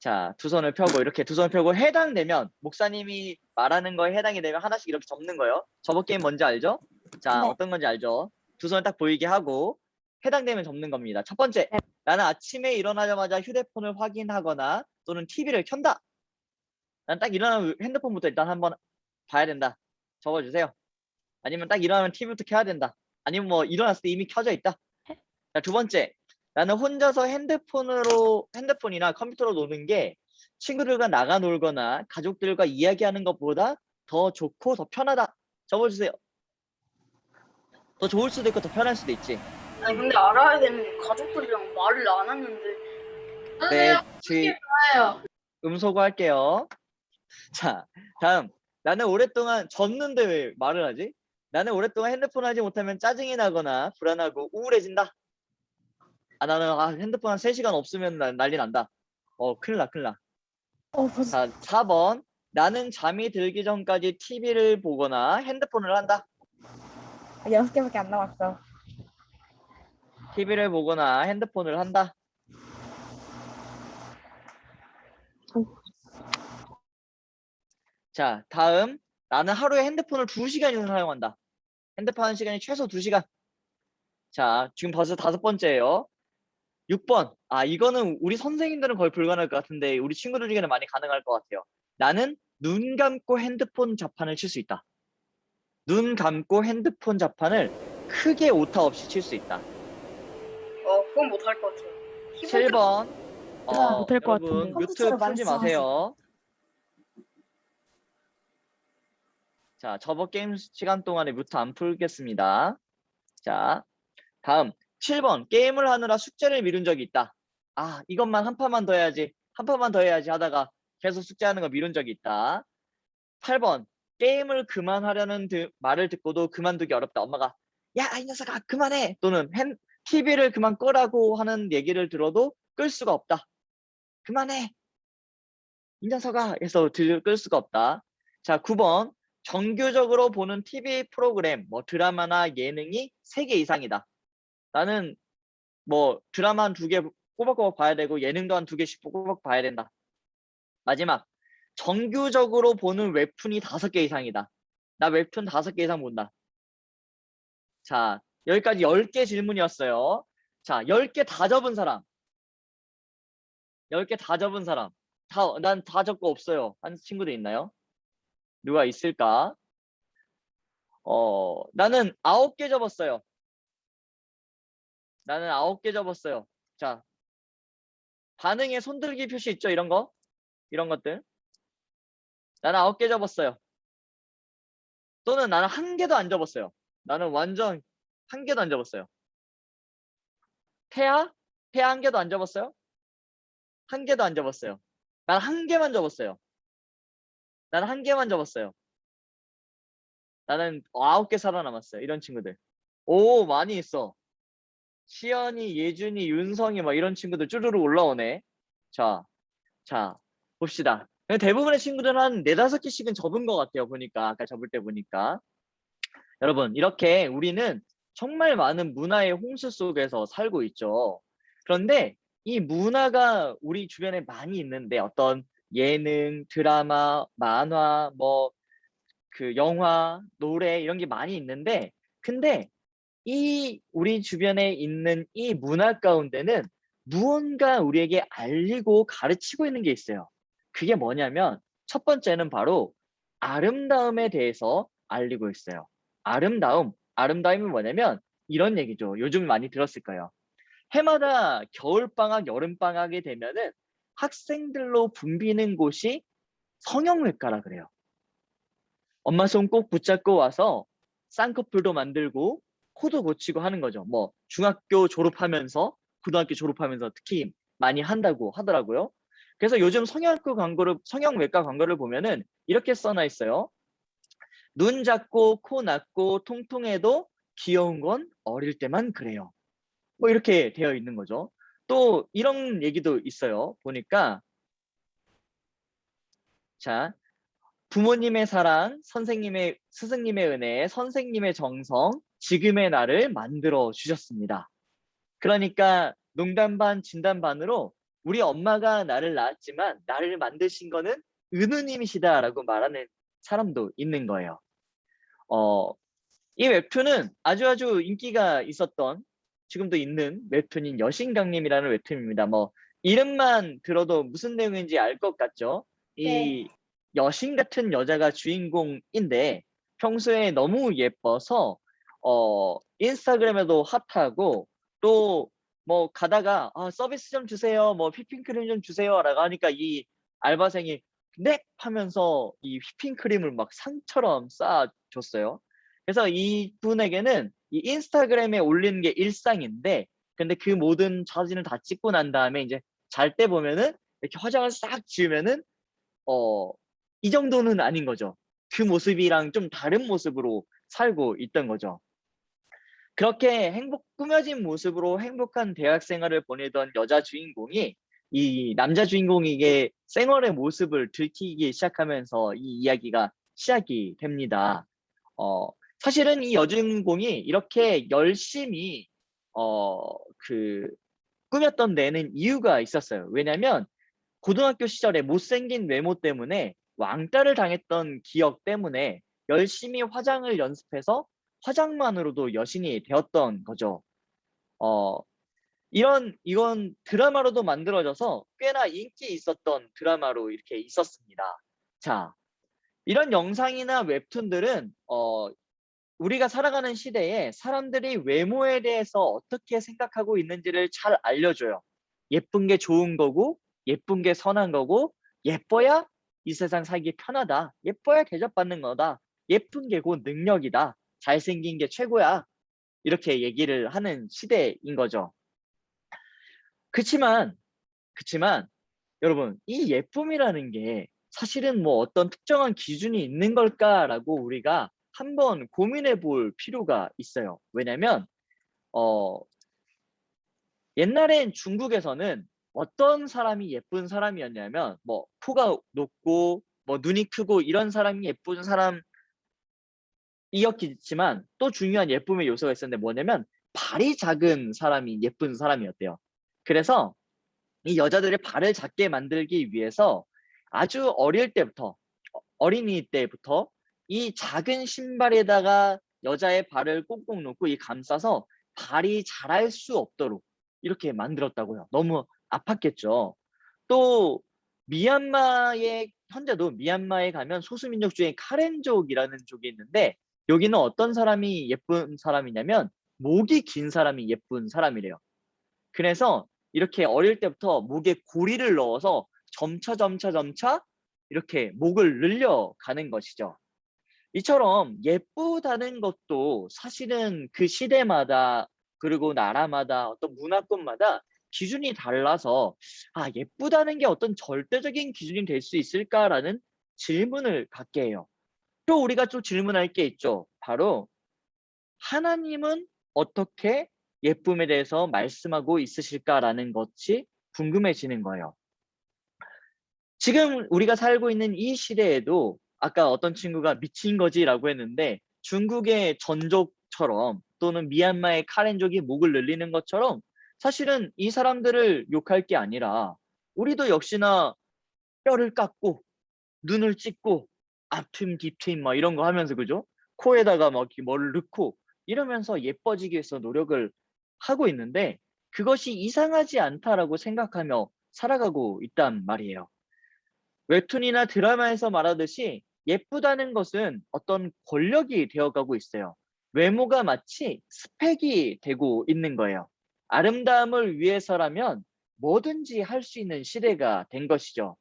자, 두 손을 펴고 이렇게 두 손을 펴고 해당되면 목사님이 말하는 거에 해당이 되면 하나씩 이렇게 접는 거예요. 접어 게임 뭔지 알죠? 자, 어떤 건지 알죠? 두 손을 딱 보이게 하고 해당되면 접는 겁니다. 첫 번째, 나는 아침에 일어나자마자 휴대폰을 확인하거나 또는 TV를 켠다. 난 딱 일어나면 핸드폰부터 일단 한번 봐야 된다. 적어주세요. 아니면 딱 일어나면 TV부터 켜야 된다. 아니면 뭐 일어났을 때 이미 켜져 있다. 자, 두 번째, 나는 혼자서 핸드폰이나 컴퓨터로 노는 게 친구들과 나가 놀거나 가족들과 이야기하는 것보다 더 좋고 더 편하다. 적어주세요. 더 좋을 수도 있고 더 편할 수도 있지. 아니 근데 알아야 되는 게 가족들이랑 말을 안 하는데. 네, 음소거 할게요. 자, 다음. 나는 오랫동안 졌는데 왜 말을 하지? 나는 오랫동안 핸드폰 하지 못하면 짜증이 나거나 불안하고 우울해진다. 나는 핸드폰 한 3시간 없으면 난리 난다. 큰일 나. 자, 4번. 나는 잠이 들기 전까지 TV를 보거나 핸드폰을 한다. 6개밖에 안 남았어. TV를 보거나 핸드폰을 한다. 자, 다음. 나는 하루에 핸드폰을 2시간 이상 사용한다. 핸드폰 하는 시간이 최소 2시간. 자, 지금 벌써 5번째예요. 6번. 이거는 우리 선생님들은 거의 불가능할 것 같은데 우리 친구들 중에는 많이 가능할 것 같아요. 나는 눈 감고 핸드폰 자판을 칠 수 있다. 눈 감고 핸드폰 자판을 크게 오타 없이 칠 수 있다. 그건 못할 것 같아요. 7번. 못할 것 여러분 같은데. 뮤트 풀지 마세요. 자, 저번 게임 시간 동안에 뮤트 안 풀겠습니다. 자, 다음 7번. 게임을 하느라 숙제를 미룬 적이 있다. 이것만 한 판만 더 해야지. 한 판만 더 해야지 하다가 계속 숙제하는 거 미룬 적이 있다. 8번. 게임을 그만하려는 말을 듣고도 그만두기 어렵다. 엄마가 야, 이 녀석아 그만해. 또는 TV를 그만 끄라고 하는 얘기를 들어도 끌 수가 없다. 그만해. 이 녀석아 해서 끌 수가 없다. 자, 9번. 정규적으로 보는 TV 프로그램, 드라마나 예능이 3개 이상이다. 나는 드라마 한 2개 꼬박꼬박 봐야 되고 예능도 한 2개씩 꼬박꼬박 봐야 된다. 마지막. 정규적으로 보는 웹툰이 5개 이상이다. 나 웹툰 5개 이상 본다. 자, 여기까지 10개 질문이었어요. 자, 10개 다 접은 사람. 10개 다 접은 사람. 난 다 적고 없어요. 하는 친구들 있나요? 누가 있을까? 나는 9개 접었어요. 나는 9개 접었어요. 자, 반응에 손들기 표시 있죠? 이런 거? 이런 것들. 나는 9개 접었어요. 또는 나는 1개도 안 접었어요. 나는 완전 1개도 안 접었어요. 태아? 태아 1개도 안 접었어요? 1개도 안 접었어요. 난 1개만 접었어요. 나는 1개만 접었어요. 나는 9개 살아남았어요. 이런 친구들. 오, 많이 있어. 시연이, 예준이, 윤성이 막 이런 친구들 쭈르르 올라오네. 자, 봅시다. 대부분의 친구들은 한 4-5개씩은 접은 것 같아요. 보니까 아까 접을 때 보니까. 여러분, 이렇게 우리는 정말 많은 문화의 홍수 속에서 살고 있죠. 그런데 이 문화가 우리 주변에 많이 있는데 어떤 예능, 드라마, 만화, 영화, 노래 이런 게 많이 있는데 근데 이 우리 주변에 있는 이 문화 가운데는 무언가 우리에게 알리고 가르치고 있는 게 있어요. 그게 뭐냐면 첫 번째는 바로 아름다움에 대해서 알리고 있어요. 아름다움이 뭐냐면 이런 얘기죠. 요즘 많이 들었을 거예요. 해마다 겨울방학, 여름방학이 되면은 학생들로 붐비는 곳이 성형외과라 그래요. 엄마 손 꼭 붙잡고 와서 쌍꺼풀도 만들고 코도 고치고 하는 거죠. 중학교 졸업하면서 고등학교 졸업하면서 특히 많이 한다고 하더라고요. 그래서 요즘 성형외과 광고를 보면은 이렇게 써놔 있어요. 눈 작고 코 낮고 통통해도 귀여운 건 어릴 때만 그래요. 이렇게 되어 있는 거죠. 또 이런 얘기도 있어요. 보니까 자, 부모님의 사랑, 선생님의 스승님의 은혜, 선생님의 정성, 지금의 나를 만들어 주셨습니다. 그러니까 농담 반 진담 반으로 우리 엄마가 나를 낳았지만 나를 만드신 거는 은우님이시다라고 말하는 사람도 있는 거예요. 이 웹툰은 아주 인기가 있었던, 지금도 있는 웹툰인 여신강림이라는 웹툰입니다. 뭐 이름만 들어도 무슨 내용인지 알 것 같죠? 이 여신 같은 여자가 주인공인데 평소에 너무 예뻐서 인스타그램에도 핫하고, 또 뭐 가다가 서비스 좀 주세요, 뭐 휘핑크림 좀 주세요라고 하니까 이 알바생이 네 하면서 이 휘핑크림을 막 상처럼 쌓아줬어요. 그래서 이분에게는 이 인스타그램에 올리는 게 일상인데, 근데 그 모든 사진을 다 찍고 난 다음에 이제 잘 때 보면은 이렇게 화장을 싹 지우면은 이 정도는 아닌 거죠. 그 모습이랑 좀 다른 모습으로 살고 있던 거죠. 그렇게 꾸며진 모습으로 행복한 대학 생활을 보내던 여자 주인공이 이 남자 주인공에게 생얼의 모습을 들키기 시작하면서 이 이야기가 시작이 됩니다. 사실은 이 여주인공이 이렇게 열심히 꾸몄던 데는 이유가 있었어요. 왜냐면 고등학교 시절에 못생긴 외모 때문에 왕따를 당했던 기억 때문에 열심히 화장을 연습해서 화장만으로도 여신이 되었던 거죠. 이건 드라마로도 만들어져서 꽤나 인기 있었던 드라마로 이렇게 있었습니다. 자, 이런 영상이나 웹툰들은 우리가 살아가는 시대에 사람들이 외모에 대해서 어떻게 생각하고 있는지를 잘 알려줘요. 예쁜 게 좋은 거고, 예쁜 게 선한 거고, 예뻐야 이 세상 살기 편하다. 예뻐야 대접받는 거다. 예쁜 게 곧 능력이다. 잘생긴 게 최고야. 이렇게 얘기를 하는 시대인 거죠. 그치만 여러분, 이 예쁨이라는 게 사실은 뭐 어떤 특정한 기준이 있는 걸까라고 우리가 한번 고민해 볼 필요가 있어요. 왜냐면 옛날엔 중국에서는 어떤 사람이 예쁜 사람이었냐면, 뭐 코가 높고 뭐 눈이 크고 이런 사람이 예쁜 사람이었겠지만, 또 중요한 예쁨의 요소가 있었는데 뭐냐면 발이 작은 사람이 예쁜 사람이었대요. 그래서 이 여자들의 발을 작게 만들기 위해서 아주 어린이 때부터 이 작은 신발에다가 여자의 발을 꽁꽁 놓고 감싸서 발이 자랄 수 없도록 이렇게 만들었다고요. 너무 아팠겠죠. 또 현재도 미얀마에 가면 소수민족 중에 카렌족이라는 족이 있는데, 여기는 어떤 사람이 예쁜 사람이냐면 목이 긴 사람이 예쁜 사람이래요. 그래서 이렇게 어릴 때부터 목에 고리를 넣어서 점차 이렇게 목을 늘려가는 것이죠. 이처럼 예쁘다는 것도 사실은 그 시대마다, 그리고 나라마다, 어떤 문화권마다 기준이 달라서 예쁘다는 게 어떤 절대적인 기준이 될 수 있을까라는 질문을 갖게 해요. 또 우리가 또 질문할 게 있죠. 바로 하나님은 어떻게 예쁨에 대해서 말씀하고 있으실까라는 것이 궁금해지는 거예요. 지금 우리가 살고 있는 이 시대에도 아까 어떤 친구가 미친 거지라고 했는데, 중국의 전족처럼 또는 미얀마의 카렌족이 목을 늘리는 것처럼 사실은 이 사람들을 욕할 게 아니라 우리도 역시나 뼈를 깎고 눈을 찢고 앞트임 뒤트임 막 이런 거 하면서, 그죠? 코에다가 막 뭘 넣고 이러면서 예뻐지기 위해서 노력을 하고 있는데, 그것이 이상하지 않다라고 생각하며 살아가고 있단 말이에요. 웹툰이나 드라마에서 말하듯이 예쁘다는 것은 어떤 권력이 되어가고 있어요. 외모가 마치 스펙이 되고 있는 거예요. 아름다움을 위해서라면 뭐든지 할 수 있는 시대가 된 것이죠.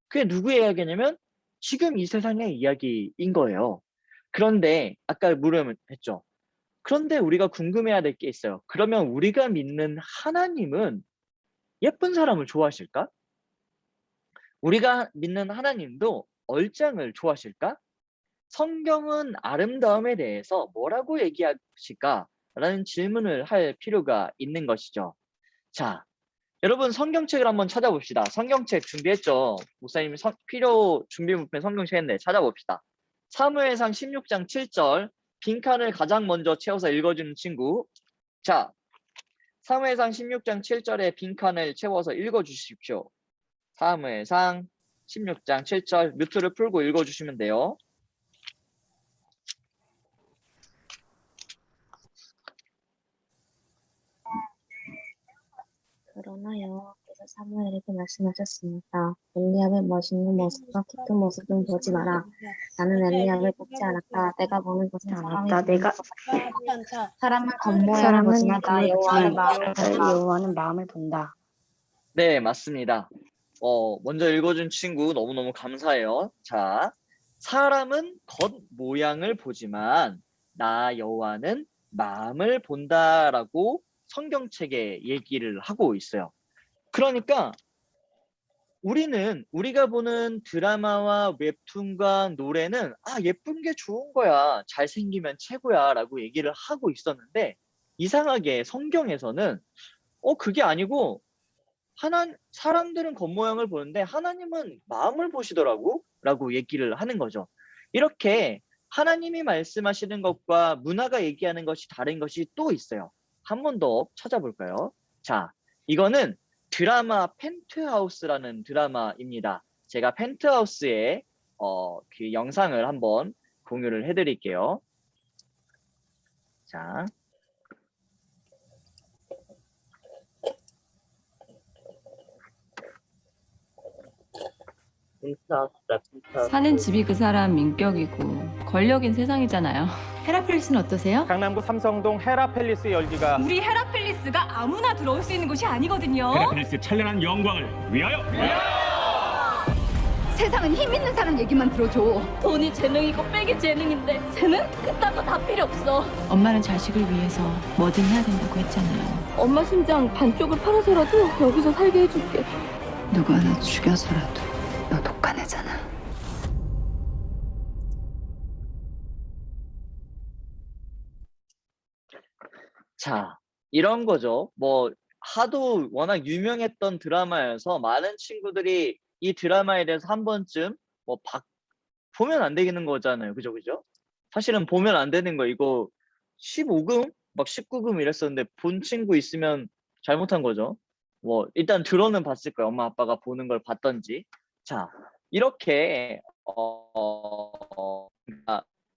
그게 누구의 이야기냐면 지금 이 세상의 이야기인 거예요. 그런데 아까 물음했죠. 그런데 우리가 궁금해야 될 게 있어요. 그러면 우리가 믿는 하나님은 예쁜 사람을 좋아하실까? 우리가 믿는 하나님도 얼짱을 좋아하실까? 성경은 아름다움에 대해서 뭐라고 얘기하실까? 라는 질문을 할 필요가 있는 것이죠. 자, 여러분 성경책을 한번 찾아봅시다. 성경책 준비했죠? 목사님이 필요 준비 물품 성경책 했네. 찾아봅시다. 사무엘상 16장 7절 빈칸을 가장 먼저 채워서 읽어주는 친구. 자, 사무엘상 16장 7절에 빈칸을 채워서 읽어주십시오. 사무엘상 16장 7절 뮤트를 풀고 읽어주시면 돼요. 그러나 여호와께서 사무엘에게 말씀하셨습니다. 엘리압의 멋있는 모습과 키 큰 모습은 보지 마라. 나는 엘리압을 뽑지 않았다. 내가 보는 것은 사람은 겉모양을 보지만 나 여호와는 마음을 본다. 네, 맞습니다. 먼저 읽어준 친구 너무너무 감사해요. 자, 사람은 겉모양을 보지만 나 여호와는 마음을 본다라고 성경책에 얘기를 하고 있어요. 그러니까 우리가 보는 드라마와 웹툰과 노래는 예쁜 게 좋은 거야. 잘생기면 최고야 라고 얘기를 하고 있었는데 이상하게 성경에서는 그게 아니고 사람들은 겉모양을 보는데 하나님은 마음을 보시더라고 라고 얘기를 하는 거죠. 이렇게 하나님이 말씀하시는 것과 문화가 얘기하는 것이 다른 것이 또 있어요. 한 번 더 찾아볼까요? 자, 이거는 드라마 펜트하우스라는 드라마입니다. 제가 펜트하우스의 그 영상을 한번 공유를 해드릴게요. 자, 사는 집이 그 사람 민격이고 권력인 세상이잖아요. 헤라클리스는 어떠세요? 강남구 삼성동 헤라팰리스 열기가 우리 헤라팰리스가 아무나 들어올 수 있는 곳이 아니거든요. 헤라팰리스 찬란한 영광을 위하여! 세상은 힘 있는 사람 얘기만 들어줘. 돈이 재능이고 백이 재능인데 재능? 그딴 거 다 필요 없어. 엄마는 자식을 위해서 뭐든 해야 된다고 했잖아요. 엄마 심장 반쪽을 팔아서라도 여기서 살게 해줄게. 누가 나 죽여서라도 너 독가내잖아. 자, 이런 거죠. 하도 워낙 유명했던 드라마여서 많은 친구들이 이 드라마에 대해서 한 번쯤 보면 안 되는 거잖아요. 그죠? 사실은 보면 안 되는 거 이거 15금? 19금 이랬었는데 본 친구 있으면 잘못한 거죠. 일단 들어는 봤을 거예요. 엄마 아빠가 보는 걸 봤던지. 자, 이렇게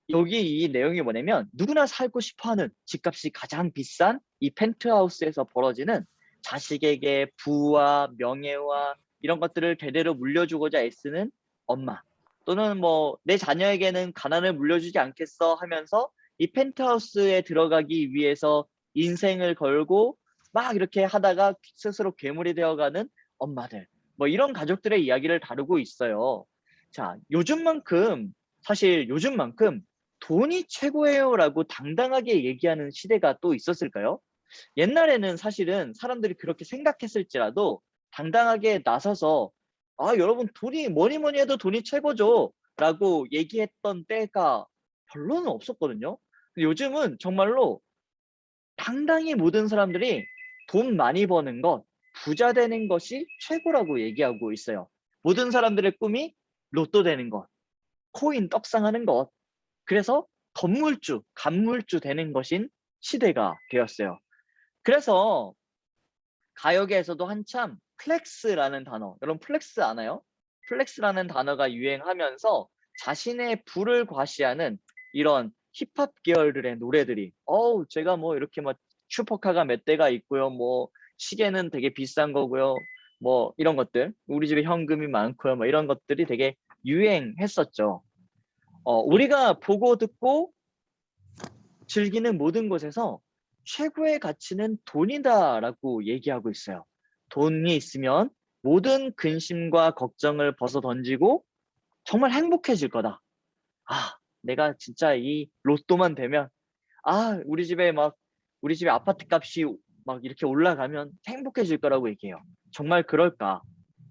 여기 이 내용이 뭐냐면 누구나 살고 싶어하는 집값이 가장 비싼 이 펜트하우스에서 벌어지는 자식에게 부와 명예와 이런 것들을 대대로 물려주고자 애쓰는 엄마 또는 내 자녀에게는 가난을 물려주지 않겠어 하면서 이 펜트하우스에 들어가기 위해서 인생을 걸고 막 이렇게 하다가 스스로 괴물이 되어가는 엄마들 이런 가족들의 이야기를 다루고 있어요. 자, 요즘만큼 돈이 최고예요 라고 당당하게 얘기하는 시대가 또 있었을까요? 옛날에는 사실은 사람들이 그렇게 생각했을지라도 당당하게 나서서 여러분 돈이 뭐니 해도 돈이 최고죠 라고 얘기했던 때가 별로는 없었거든요. 근데 요즘은 정말로 당당히 모든 사람들이 돈 많이 버는 것, 부자 되는 것이 최고라고 얘기하고 있어요. 모든 사람들의 꿈이 로또 되는 것, 코인 떡상하는 것, 그래서 간물주 되는 것인 시대가 되었어요. 그래서 가요계에서도 한참 플렉스라는 단어, 여러분 플렉스 아나요? 플렉스라는 단어가 유행하면서 자신의 부를 과시하는 이런 힙합 계열들의 노래들이 제가 이렇게 슈퍼카가 몇 대가 있고요. 시계는 되게 비싼 거고요. 이런 것들, 우리 집에 현금이 많고요. 이런 것들이 되게 유행했었죠. 우리가 보고 듣고 즐기는 모든 곳에서 최고의 가치는 돈이다라고 얘기하고 있어요. 돈이 있으면 모든 근심과 걱정을 벗어 던지고 정말 행복해질 거다. 내가 진짜 이 로또만 되면 우리 집에 아파트 값이 이렇게 올라가면 행복해질 거라고 얘기해요. 정말 그럴까?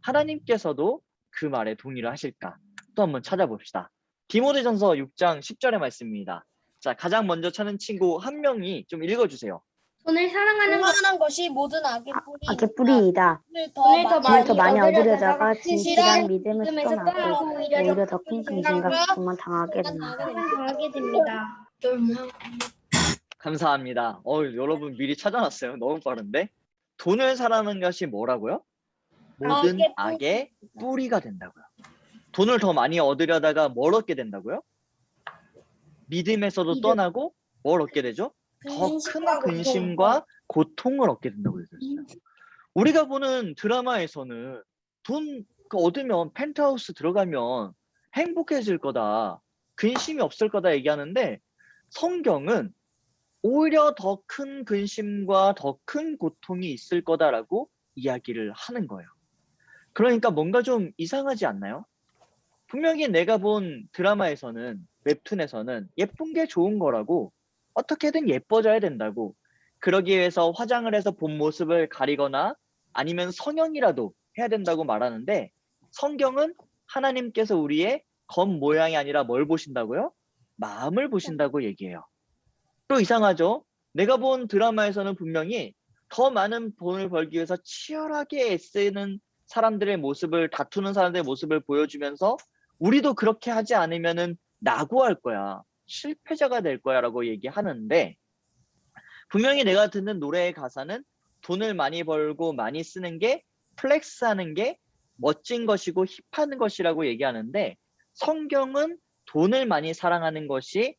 하나님께서도 그 말에 동의를 하실까? 또 한번 찾아봅시다. 디모데전서 6장 10절의 말씀입니다. 자, 가장 먼저 찾는 친구 한 명이 좀 읽어주세요. 돈을 사랑하는 것이 모든 악의 악의 뿌리이다. 돈을 돈을 더 많이 얻으려다가 진실한 진실한 믿음을 믿음에서 떠나고 떠나고 오히려 더 큰 근심과 고통만 당하게 된다. 당하게 됩니다. 감사합니다. 여러분 미리 찾아놨어요. 너무 빠른데. 돈을 사랑하는 것이 뭐라고요? 모든 악의 뿌리가 된다고요. 돈을 더 많이 얻으려다가 뭘 얻게 된다고요? 믿음에서도 떠나고 뭘 얻게 되죠? 더 큰 근심과 고통을 얻게 된다고 했었어요. 우리가 보는 드라마에서는 돈 얻으면 펜트하우스 들어가면 행복해질 거다, 근심이 없을 거다 얘기하는데 성경은 오히려 더 큰 근심과 더 큰 고통이 있을 거다라고 이야기를 하는 거예요. 그러니까 뭔가 좀 이상하지 않나요? 분명히 내가 본 드라마에서는, 웹툰에서는 예쁜 게 좋은 거라고, 어떻게든 예뻐져야 된다고, 그러기 위해서 화장을 해서 본 모습을 가리거나 아니면 성형이라도 해야 된다고 말하는데, 성경은 하나님께서 우리의 겉모양이 아니라 뭘 보신다고요? 마음을 보신다고 얘기해요. 또 이상하죠? 내가 본 드라마에서는 분명히 더 많은 돈을 벌기 위해서 치열하게 애쓰는 사람들의 모습을, 다투는 사람들의 모습을 보여주면서 우리도 그렇게 하지 않으면은 낙오할 거야, 실패자가 될 거야 라고 얘기하는데, 분명히 내가 듣는 노래의 가사는 돈을 많이 벌고 많이 쓰는 게, 플렉스하는 게 멋진 것이고 힙한 것이라고 얘기하는데, 성경은 돈을 많이 사랑하는 것이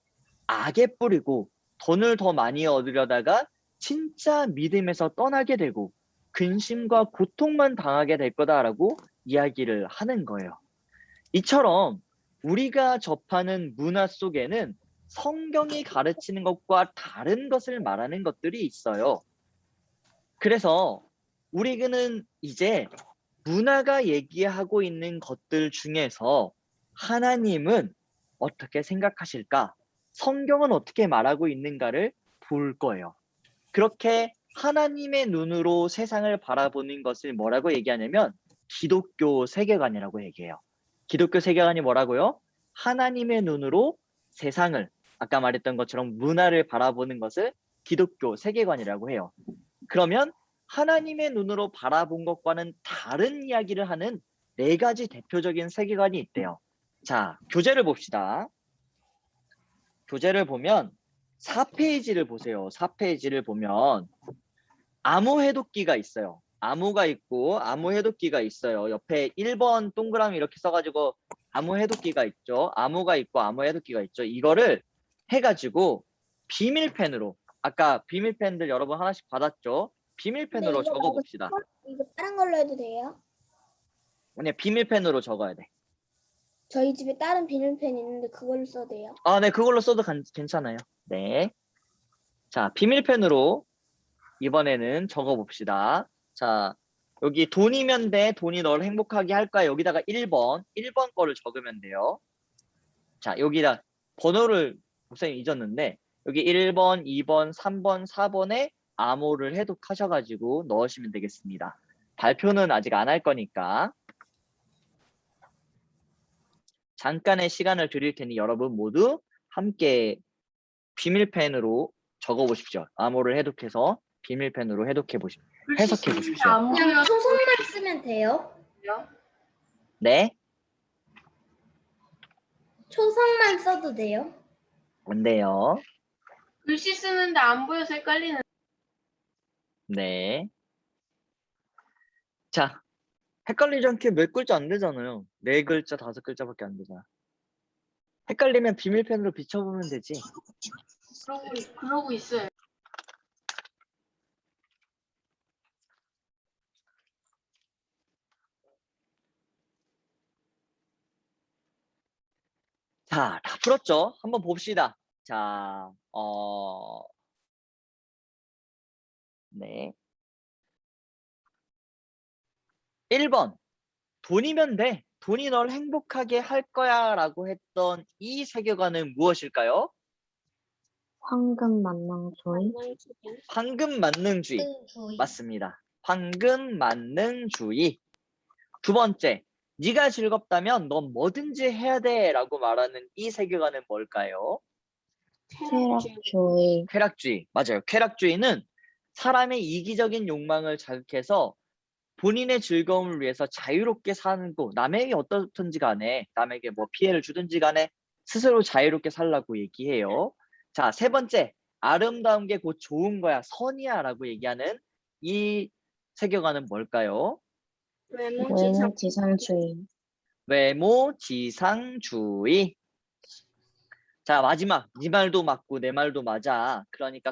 악의 뿌리고 돈을 더 많이 얻으려다가 진짜 믿음에서 떠나게 되고 근심과 고통만 당하게 될 거다라고 이야기를 하는 거예요. 이처럼 우리가 접하는 문화 속에는 성경이 가르치는 것과 다른 것을 말하는 것들이 있어요. 그래서 우리는 이제 문화가 얘기하고 있는 것들 중에서 하나님은 어떻게 생각하실까? 성경은 어떻게 말하고 있는가를 볼 거예요. 그렇게 하나님의 눈으로 세상을 바라보는 것을 뭐라고 얘기하냐면 기독교 세계관이라고 얘기해요. 기독교 세계관이 뭐라고요? 하나님의 눈으로 세상을, 아까 말했던 것처럼 문화를 바라보는 것을 기독교 세계관이라고 해요. 그러면 하나님의 눈으로 바라본 것과는 다른 이야기를 하는 4가지 대표적인 세계관이 있대요. 자, 교재를 봅시다. 교재를 보면 4페이지를 보세요. 4페이지를 보면 암호 해독기가 있어요. 암호가 있고 암호 해독기가 있어요. 옆에 1번 동그라미 이렇게 써가지고 암호 해독기가 있죠. 암호가 있고 암호 해독기가 있죠. 이거를 해가지고 비밀펜으로, 아까 비밀펜들 여러분 하나씩 받았죠? 비밀펜으로 적어봅시다. 이거 다른 걸로 해도 돼요? 그냥 비밀펜으로 적어야 돼. 저희 집에 다른 비닐펜 있는데 그걸로 써도 돼요? 아, 네, 그걸로 써도 괜찮아요. 네. 자, 비밀펜으로 이번에는 적어봅시다. 자, 여기 돈이면 돼. 돈이 널 행복하게 할까? 여기다가 1번 거를 적으면 돼요. 자, 여기다 번호를 목사님 잊었는데 여기 1번, 2번, 3번, 4번에 암호를 해독하셔가지고 넣으시면 되겠습니다. 발표는 아직 안 할 거니까 잠깐의 시간을 드릴 테니 여러분 모두 함께 비밀펜으로 적어보십시오. 암호를 해독해서 비밀펜으로 해석해 보십시오. 그냥 초성만 쓰면 돼요? 네? 초성만 써도 돼요? 뭔데요? 글씨 쓰는데 안 보여서 헷갈리는. 네. 자, 헷갈리지 않게 몇 글자 안 되잖아요. 4글자, 5글자밖에 안 되잖아. 헷갈리면 비밀펜으로 비춰보면 되지. 그러고 있어요. 자, 다 풀었죠? 한번 봅시다. 자, 네. 1번. 돈이면 돼. 돈이 널 행복하게 할 거야 라고 했던 이 세계관은 무엇일까요? 황금 만능주의. 황금 만능주의. 맞습니다. 황금 만능주의. 2번째. 네가 즐겁다면 넌 뭐든지 해야 돼 라고 말하는 이 세계관은 뭘까요? 쾌락주의. 쾌락주의. 맞아요. 쾌락주의는 사람의 이기적인 욕망을 자극해서 본인의 즐거움을 위해서 자유롭게 사는 거, 남에게 어떻든지 간에, 남에게 뭐 피해를 주든지 간에 스스로 자유롭게 살라고 얘기해요. 자, 세 번째, 아름다운 게 곧 좋은 거야, 선이야 라고 얘기하는 이 세계관은 뭘까요? 외모지상주의. 외모지상주의. 자, 마지막, 네 말도 맞고 내 말도 맞아. 그러니까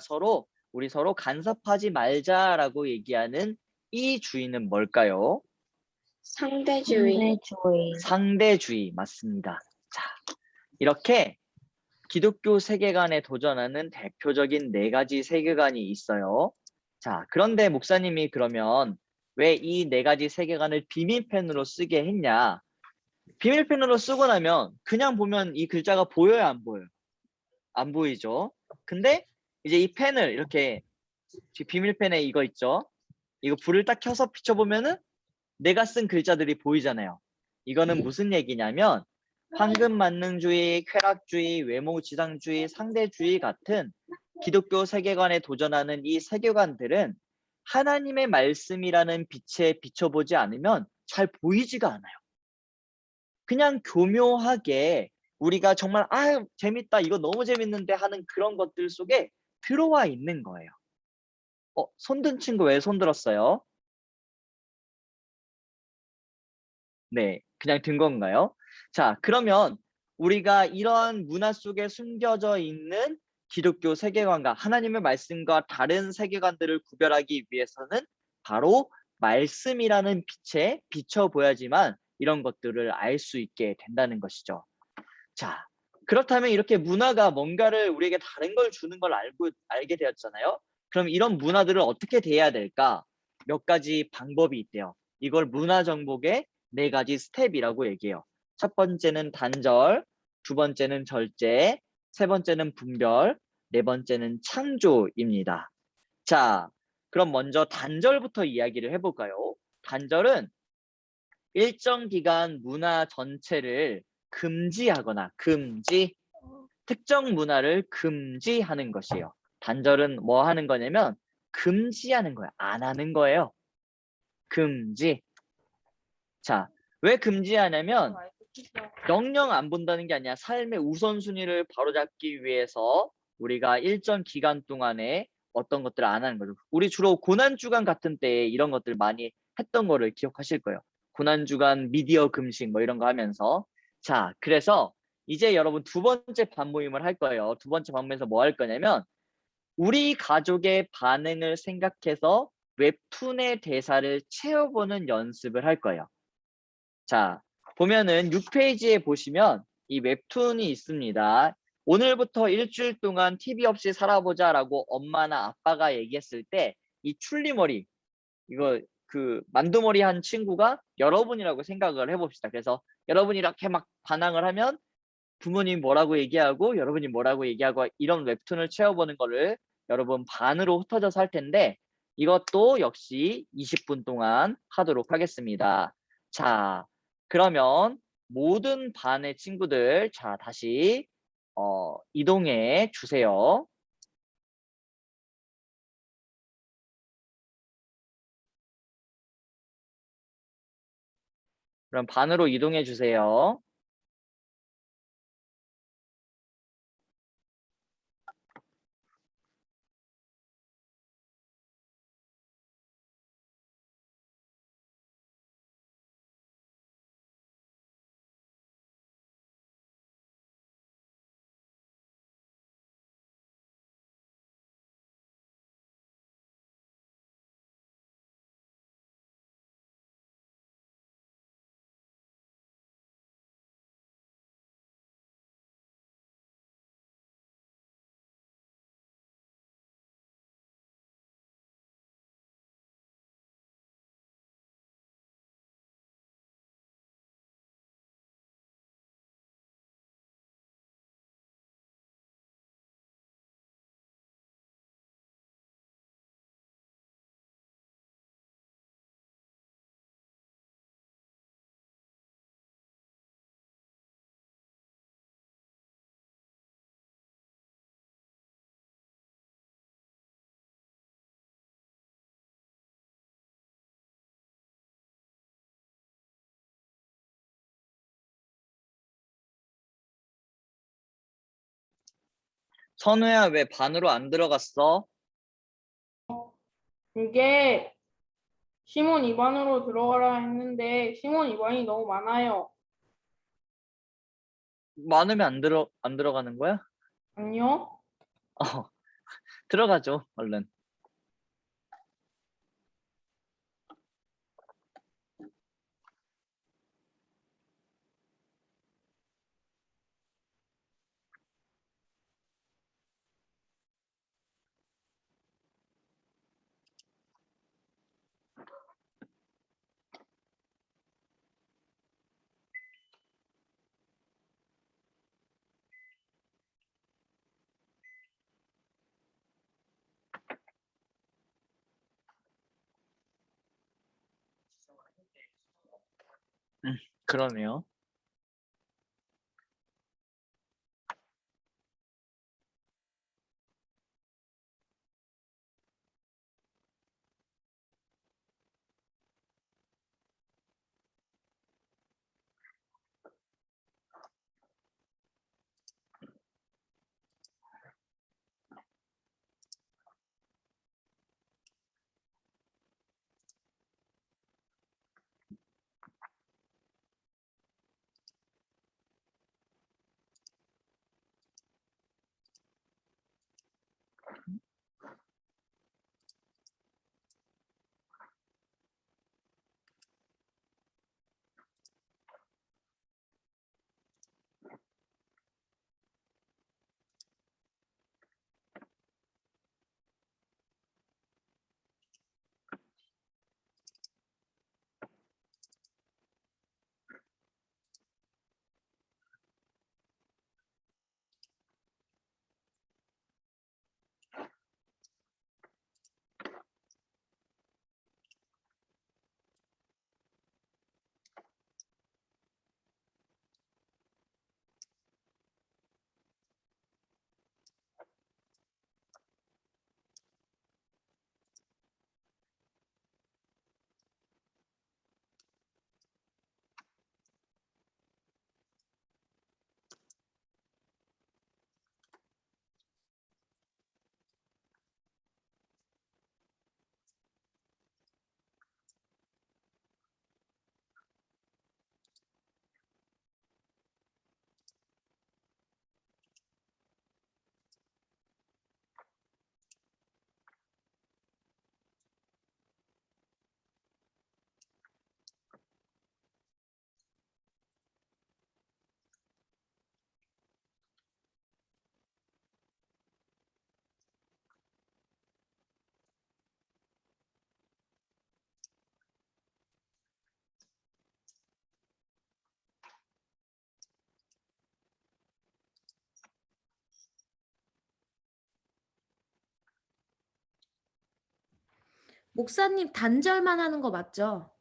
우리 서로 간섭하지 말자라고 얘기하는 이 주의는 뭘까요? 상대주의. 상대주의 맞습니다. 자, 이렇게 기독교 세계관에 도전하는 대표적인 4가지 세계관이 있어요. 자, 그런데 목사님이 그러면 왜 이 4가지 세계관을 비밀펜으로 쓰게 했냐? 비밀펜으로 쓰고 나면 그냥 보면 이 글자가 보여요, 안 보여요? 안 보이죠? 근데 이제 이 펜을 이렇게 비밀펜에 이거 있죠? 이거 불을 딱 켜서 비춰보면은 내가 쓴 글자들이 보이잖아요. 이거는 무슨 얘기냐면 황금만능주의, 쾌락주의, 외모지상주의, 상대주의 같은 기독교 세계관에 도전하는 이 세계관들은 하나님의 말씀이라는 빛에 비춰보지 않으면 잘 보이지가 않아요. 그냥 교묘하게 우리가 정말 재밌다, 이거 너무 재밌는데 하는 그런 것들 속에 들어와 있는 거예요. 손든 친구 왜 손 들었어요? 네, 그냥 든 건가요? 자, 그러면 우리가 이런 문화 속에 숨겨져 있는 기독교 세계관과 하나님의 말씀과 다른 세계관들을 구별하기 위해서는 바로 말씀이라는 빛에 비춰보야지만 이런 것들을 알 수 있게 된다는 것이죠. 자, 그렇다면 이렇게 문화가 뭔가를 우리에게 다른 걸 주는 걸 알게 되었잖아요. 그럼 이런 문화들을 어떻게 대해야 될까? 몇 가지 방법이 있대요. 이걸 문화 정복의 4가지 스텝이라고 얘기해요. 첫 번째는 단절, 두 번째는 절제, 세 번째는 분별, 네 번째는 창조입니다. 자, 그럼 먼저 단절부터 이야기를 해볼까요? 단절은 일정 기간 문화 전체를 금지하거나 특정 문화를 금지하는 것이에요. 단절은 뭐 하는 거냐면 금지하는 거예요. 안 하는 거예요. 금지. 자, 왜 금지하냐면 영영 안 본다는 게 아니라 삶의 우선순위를 바로잡기 위해서 우리가 일정 기간 동안에 어떤 것들을 안 하는 거죠. 우리 주로 고난주간 같은 때에 이런 것들 많이 했던 거를 기억하실 거예요. 고난주간 미디어 금식 뭐 이런 거 하면서. 자, 그래서 이제 여러분 2번째 반모임을 할 거예요. 2번째 반모임에서 뭐 할 거냐면 우리 가족의 반응을 생각해서 웹툰의 대사를 채워보는 연습을 할 거예요. 자, 보면은 6페이지에 보시면 이 웹툰이 있습니다. 오늘부터 일주일 동안 TV 없이 살아보자 라고 엄마나 아빠가 얘기했을 때 이 출리머리, 이거 그 만두머리 한 친구가 여러분이라고 생각을 해봅시다. 그래서 여러분이 이렇게 막 반항을 하면 부모님 뭐라고 얘기하고 여러분이 뭐라고 얘기하고 이런 웹툰을 채워보는 거를 여러분 반으로 흩어져서 할 텐데 이것도 역시 20분 동안 하도록 하겠습니다. 자, 그러면 모든 반의 친구들 자 다시 이동해 주세요. 그럼 반으로 이동해 주세요. 선우야, 왜 반으로 안 들어갔어? 이게 시몬 2반으로 들어가라 했는데 시몬 2반이 너무 많아요. 많으면 안 들어가는 거야? 아니요? 어, 들어가죠, 얼른. 그러네요. 목사님 단절만 하는 거 맞죠?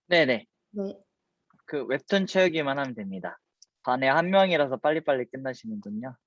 네네. 네. 그 웹툰 채우기만 하면 됩니다. 반에 한 명이라서 빨리빨리 끝나시는군요.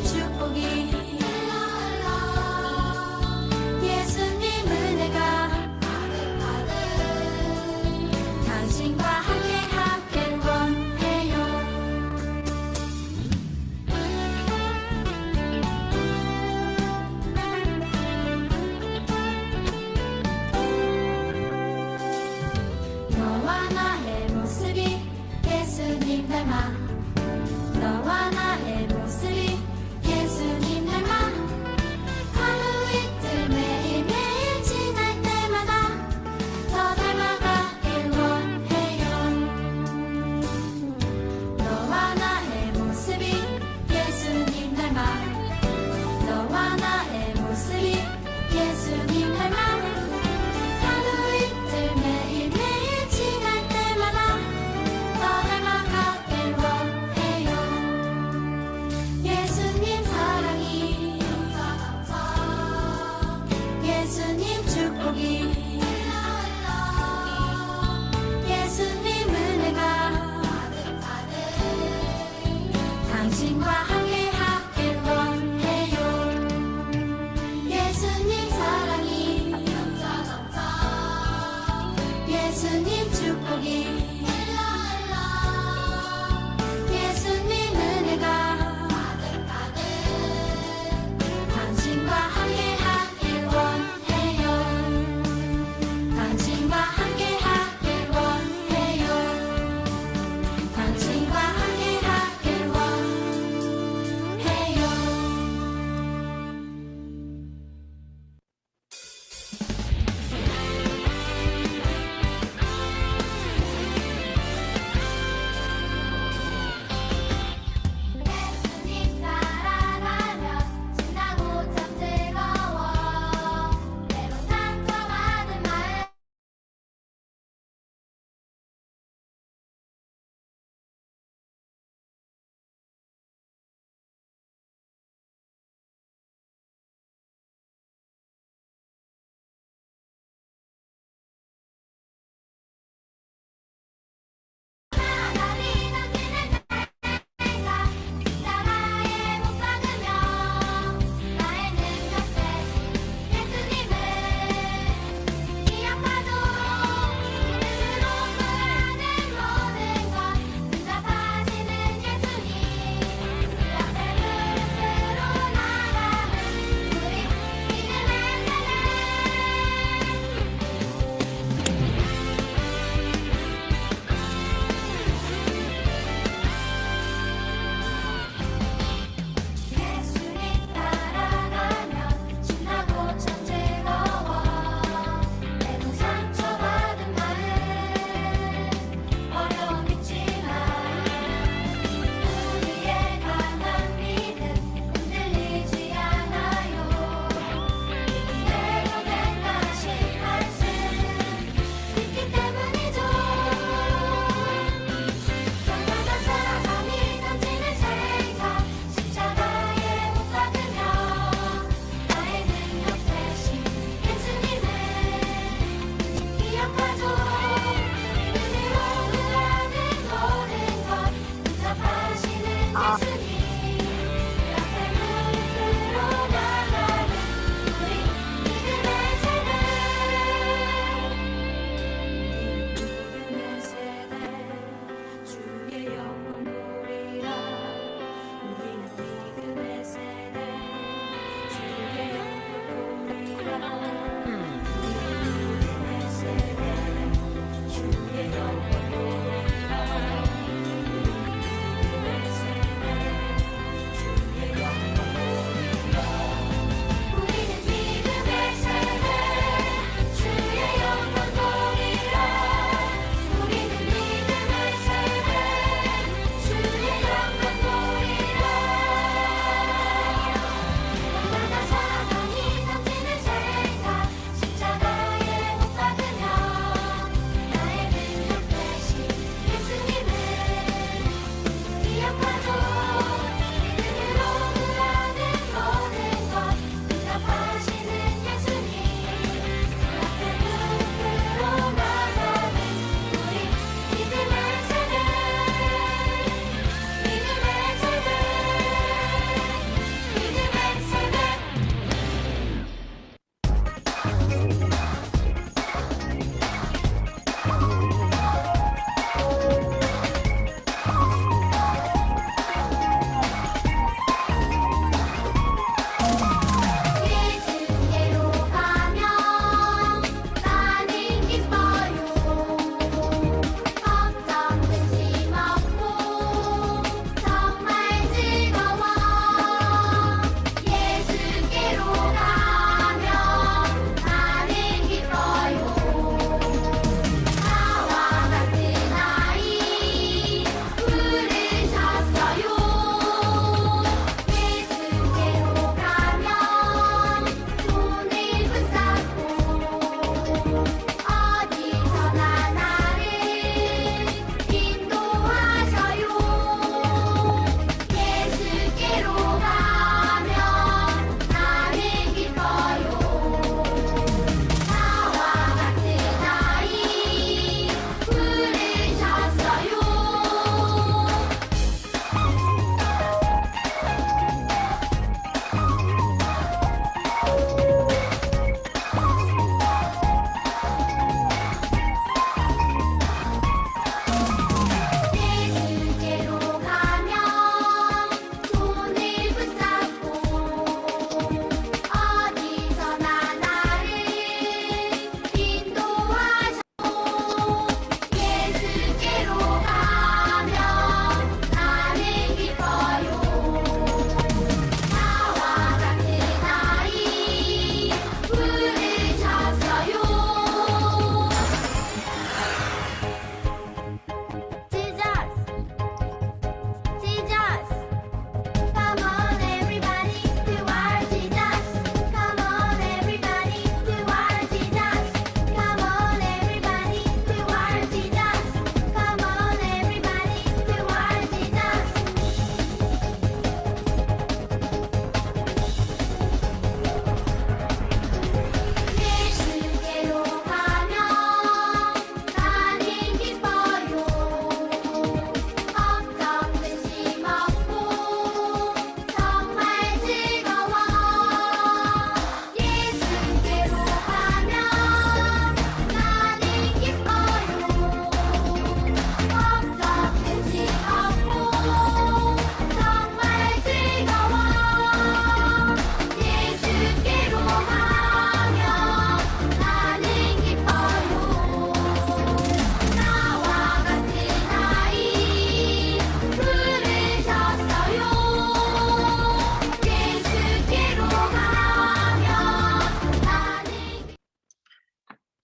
예수님 축복이 예수님 은혜가 당신과 함께하길 원해요. 너와 나의 모습이 예수님 닮아 너와 나의 모습이 예수님 닮아 하루 이틀 매일매일 지날 때마다 더 닮아가길 원해요. 너와 나의 모습이 예수님 닮아 너와 나의 모습이 예수님 닮아 하루 이틀 매일매일 지날 때마다 더 닮아가길 원해요. 예수님 사랑이 예수님 축복이 예수님 은혜가 당신과 함께하길 원해요.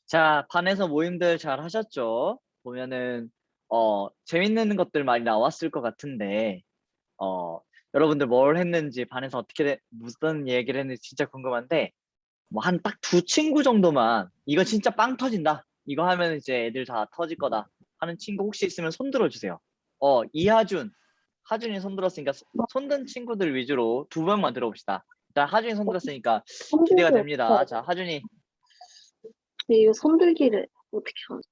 자, 반에서 모임들 잘 하셨죠? 보면은 재밌는 것들 많이 나왔을 것 같은데 여러분들 뭘 했는지 반에서 무슨 얘기를 했는지 진짜 궁금한데 뭐 한 딱 두 친구 정도만 이거 진짜 빵 터진다. 이거 하면 이제 애들 다 터질 거다 하는 친구 혹시 있으면 손 들어주세요. 이하준, 하준이 손 들었으니까 손 든 친구들 위주로 두 명만 들어봅시다. 일단 하준이 손 들었으니까 기대가 됩니다. 자, 하준이. 이거 손들기를 어떻게 하지?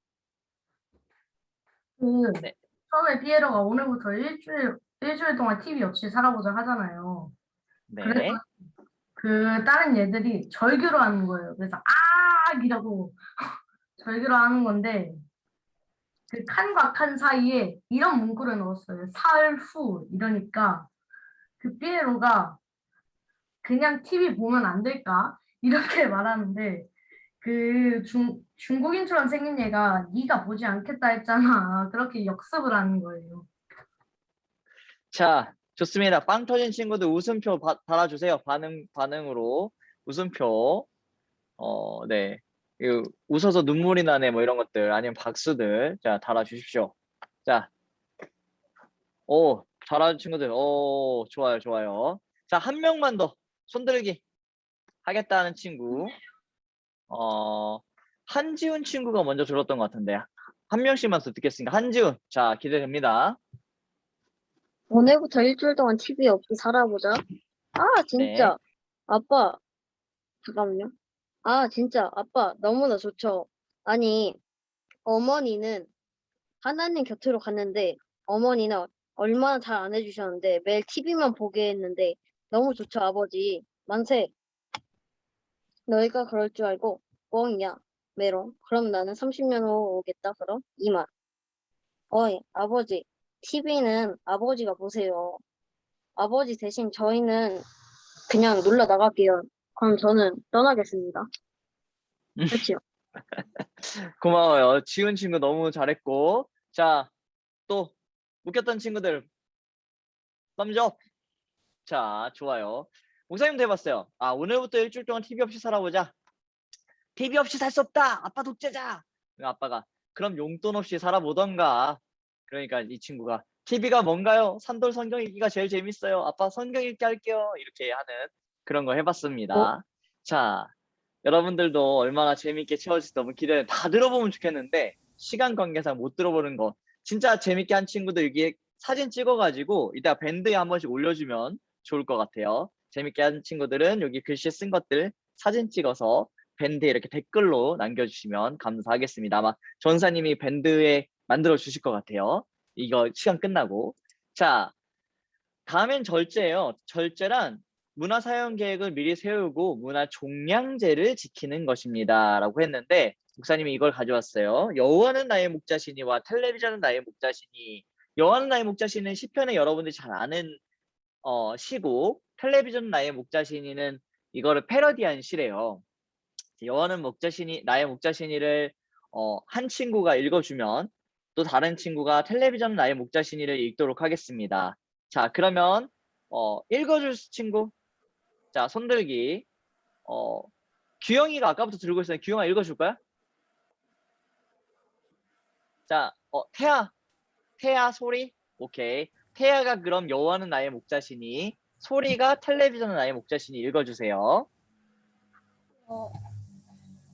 네. 처음에 피에로가 오늘부터 일주일 동안 TV 없이 살아보자 하잖아요. 네. 그래서 그 다른 얘들이 절규로 하는 거예요. 그래서 이라고 절규로 하는 건데 그 칸과 칸 사이에 이런 문구를 넣었어요. 사흘 후 이러니까 그 피에로가 그냥 TV 보면 안 될까? 이렇게 말하는데 그 중국인처럼 생긴 얘가 네가 보지 않겠다 했잖아. 그렇게 역습을 하는 거예요. 자, 좋습니다. 빵 터진 친구들 웃음표 달아주세요. 반응으로 웃음표. 네. 웃어서 눈물이 나네 뭐 이런 것들 아니면 박수들 자 달아주십시오. 자, 잘하는 친구들 좋아요. 자, 한 명만 더 손들기 하겠다는 친구. 한지훈 친구가 먼저 들었던 것 같은데 한 명씩만 더 듣겠습니다. 한지훈, 자 기대됩니다. 오늘부터 일주일 동안 TV 없이 살아보자. 진짜. 네. 아빠, 잠깐만요. 진짜. 아빠, 너무나 좋죠. 아니, 어머니는 하나님 곁으로 갔는데, 어머니는 얼마나 잘 안 해주셨는데, 매일 TV만 보게 했는데, 너무 좋죠, 아버지. 만세. 너희가 그럴 줄 알고, 뻥이야, 메롱. 그럼 나는 30년 후 오겠다, 그럼? 이 말. 어이, 아버지. TV는 아버지가 보세요. 아버지 대신 저희는 그냥 놀러 나갈게요. 그럼 저는 떠나겠습니다. 그렇지요? 고마워요. 지훈 친구 너무 잘했고. 자, 또 웃겼던 친구들 썸접. 자, 좋아요. 목사님도 해봤어요. 오늘부터 일주일 동안 TV 없이 살아보자. TV 없이 살 수 없다. 아빠 독재자. 아빠가 그럼 용돈 없이 살아보던가. 그러니까 이 친구가 TV가 뭔가요? 산돌 성경 읽기가 제일 재밌어요. 아빠 성경 읽기 할게요. 이렇게 하는 그런 거 해봤습니다. 자, 여러분들도 얼마나 재밌게 채워질지 너무 기대돼. 다 들어보면 좋겠는데 시간 관계상 못 들어보는 거 진짜 재밌게 한 친구들 여기에 사진 찍어가지고 이따 밴드에 한 번씩 올려주면 좋을 것 같아요. 재밌게 한 친구들은 여기 글씨 쓴 것들 사진 찍어서 밴드에 이렇게 댓글로 남겨주시면 감사하겠습니다. 아마 전사님이 밴드에 만들어 주실 것 같아요. 이거 시간 끝나고. 자, 다음엔 절제예요. 절제란 문화 사용 계획을 미리 세우고 문화 종량제를 지키는 것입니다. 라고 했는데 목사님이 이걸 가져왔어요. 여호와는 나의 목자시니와 텔레비전은 나의 목자시니. 여호와는 나의 목자시니는 시편에 여러분들이 잘 아는 시고 텔레비전은 나의 목자시니는 이거를 패러디한 시래요. 여호와는 나의 목자시니를 한 친구가 읽어주면 또 다른 친구가 텔레비전은 나의 목자시니를 읽도록 하겠습니다. 자, 그러면 읽어줄 친구. 자, 손들기. 규영이가 아까부터 들고 있었는데 규영아 읽어줄 거야? 자, 태아 소리. 오케이. 태아가 그럼 여호와는 나의 목자시니, 소리가 텔레비전은 나의 목자시니 읽어주세요.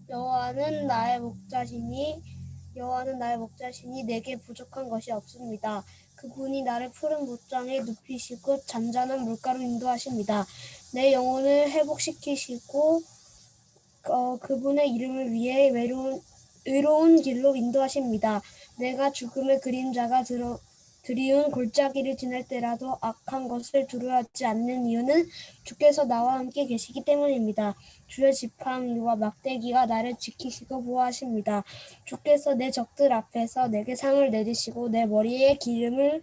여호와는 나의 목자시니 내게 부족한 것이 없습니다. 그분이 나를 푸른 목장에 눕히시고 잔잔한 물가로 인도하십니다. 내 영혼을 회복시키시고 그분의 이름을 위해 의로운 길로 인도하십니다. 내가 죽음의 그림자가 드리운 골짜기를 지날 때라도 악한 것을 두려워하지 않는 이유는 주께서 나와 함께 계시기 때문입니다. 주의 지팡이와 막대기가 나를 지키시고 보호하십니다. 주께서 내 적들 앞에서 내게 상을 내리시고 내 머리에 기름을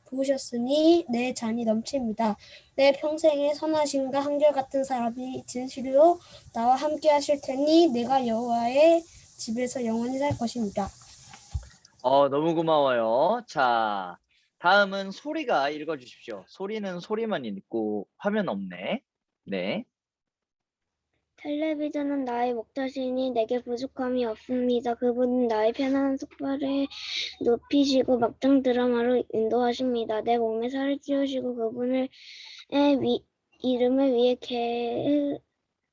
부으셨으니 내 잔이 넘칩니다. 내 평생에 선하심과 한결같은 사람이 진실로 나와 함께 하실 테니 내가 여호와의 집에서 영원히 살 것입니다. 너무 고마워요. 자, 다음은 소리가 읽어주십시오. 소리는 소리만 읽고 화면 없네. 네. 텔레비전은 나의 목자시니 내게 부족함이 없습니다. 그분은 나의 편안한 소파를 눕히시고 막장 드라마로 인도하십니다. 내 몸에 살을 찌우시고 그분을 이름을 위해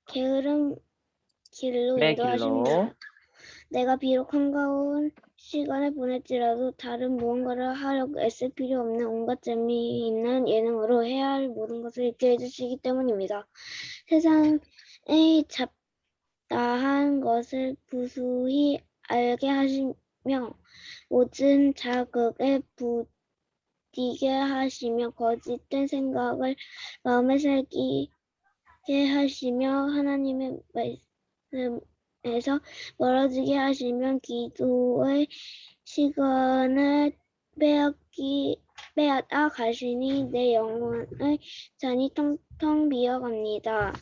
게으른 길로 네, 인도하십니다. 길로. 내가 비록 한가운 시간을 보낼지라도 다른 무언가를 하려고 애쓸 필요 없는 온갖 재미있는 예능으로 해야 할 모든 것을 잊게 해주시기 때문입니다. 세상의 잡다한 것을 부수히 알게 하시며 모든 자극에 부디게 하시며 거짓된 생각을 마음에 새기게 하시며 하나님의 말씀에서 멀어지게 하시면 기도의 시간을 빼앗아 가시니 내 영혼을 잔이 텅텅 비어갑니다.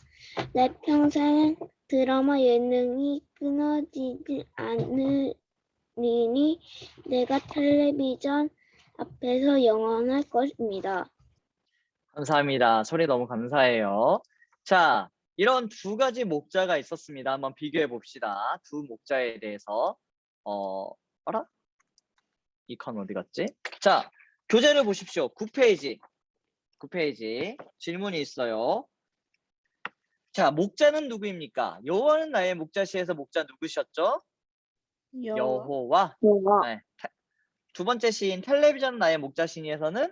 내 평생 드라마 예능이 끊어지지 않으리니 내가 텔레비전 앞에서 영원할 것입니다. 감사합니다. 소리 너무 감사해요. 자, 이런 두 가지 목자가 있었습니다. 한번 비교해 봅시다. 두 목자에 대해서. 알아? 이 칸 어디 갔지? 자, 교재를 보십시오. 9페이지. 9페이지. 질문이 있어요. 자, 목자는 누구입니까? 여호와는 나의 목자시에서 목자 누구셨죠? 여호와. 네. 두 번째 시인 텔레비전 나의 목자시니에서는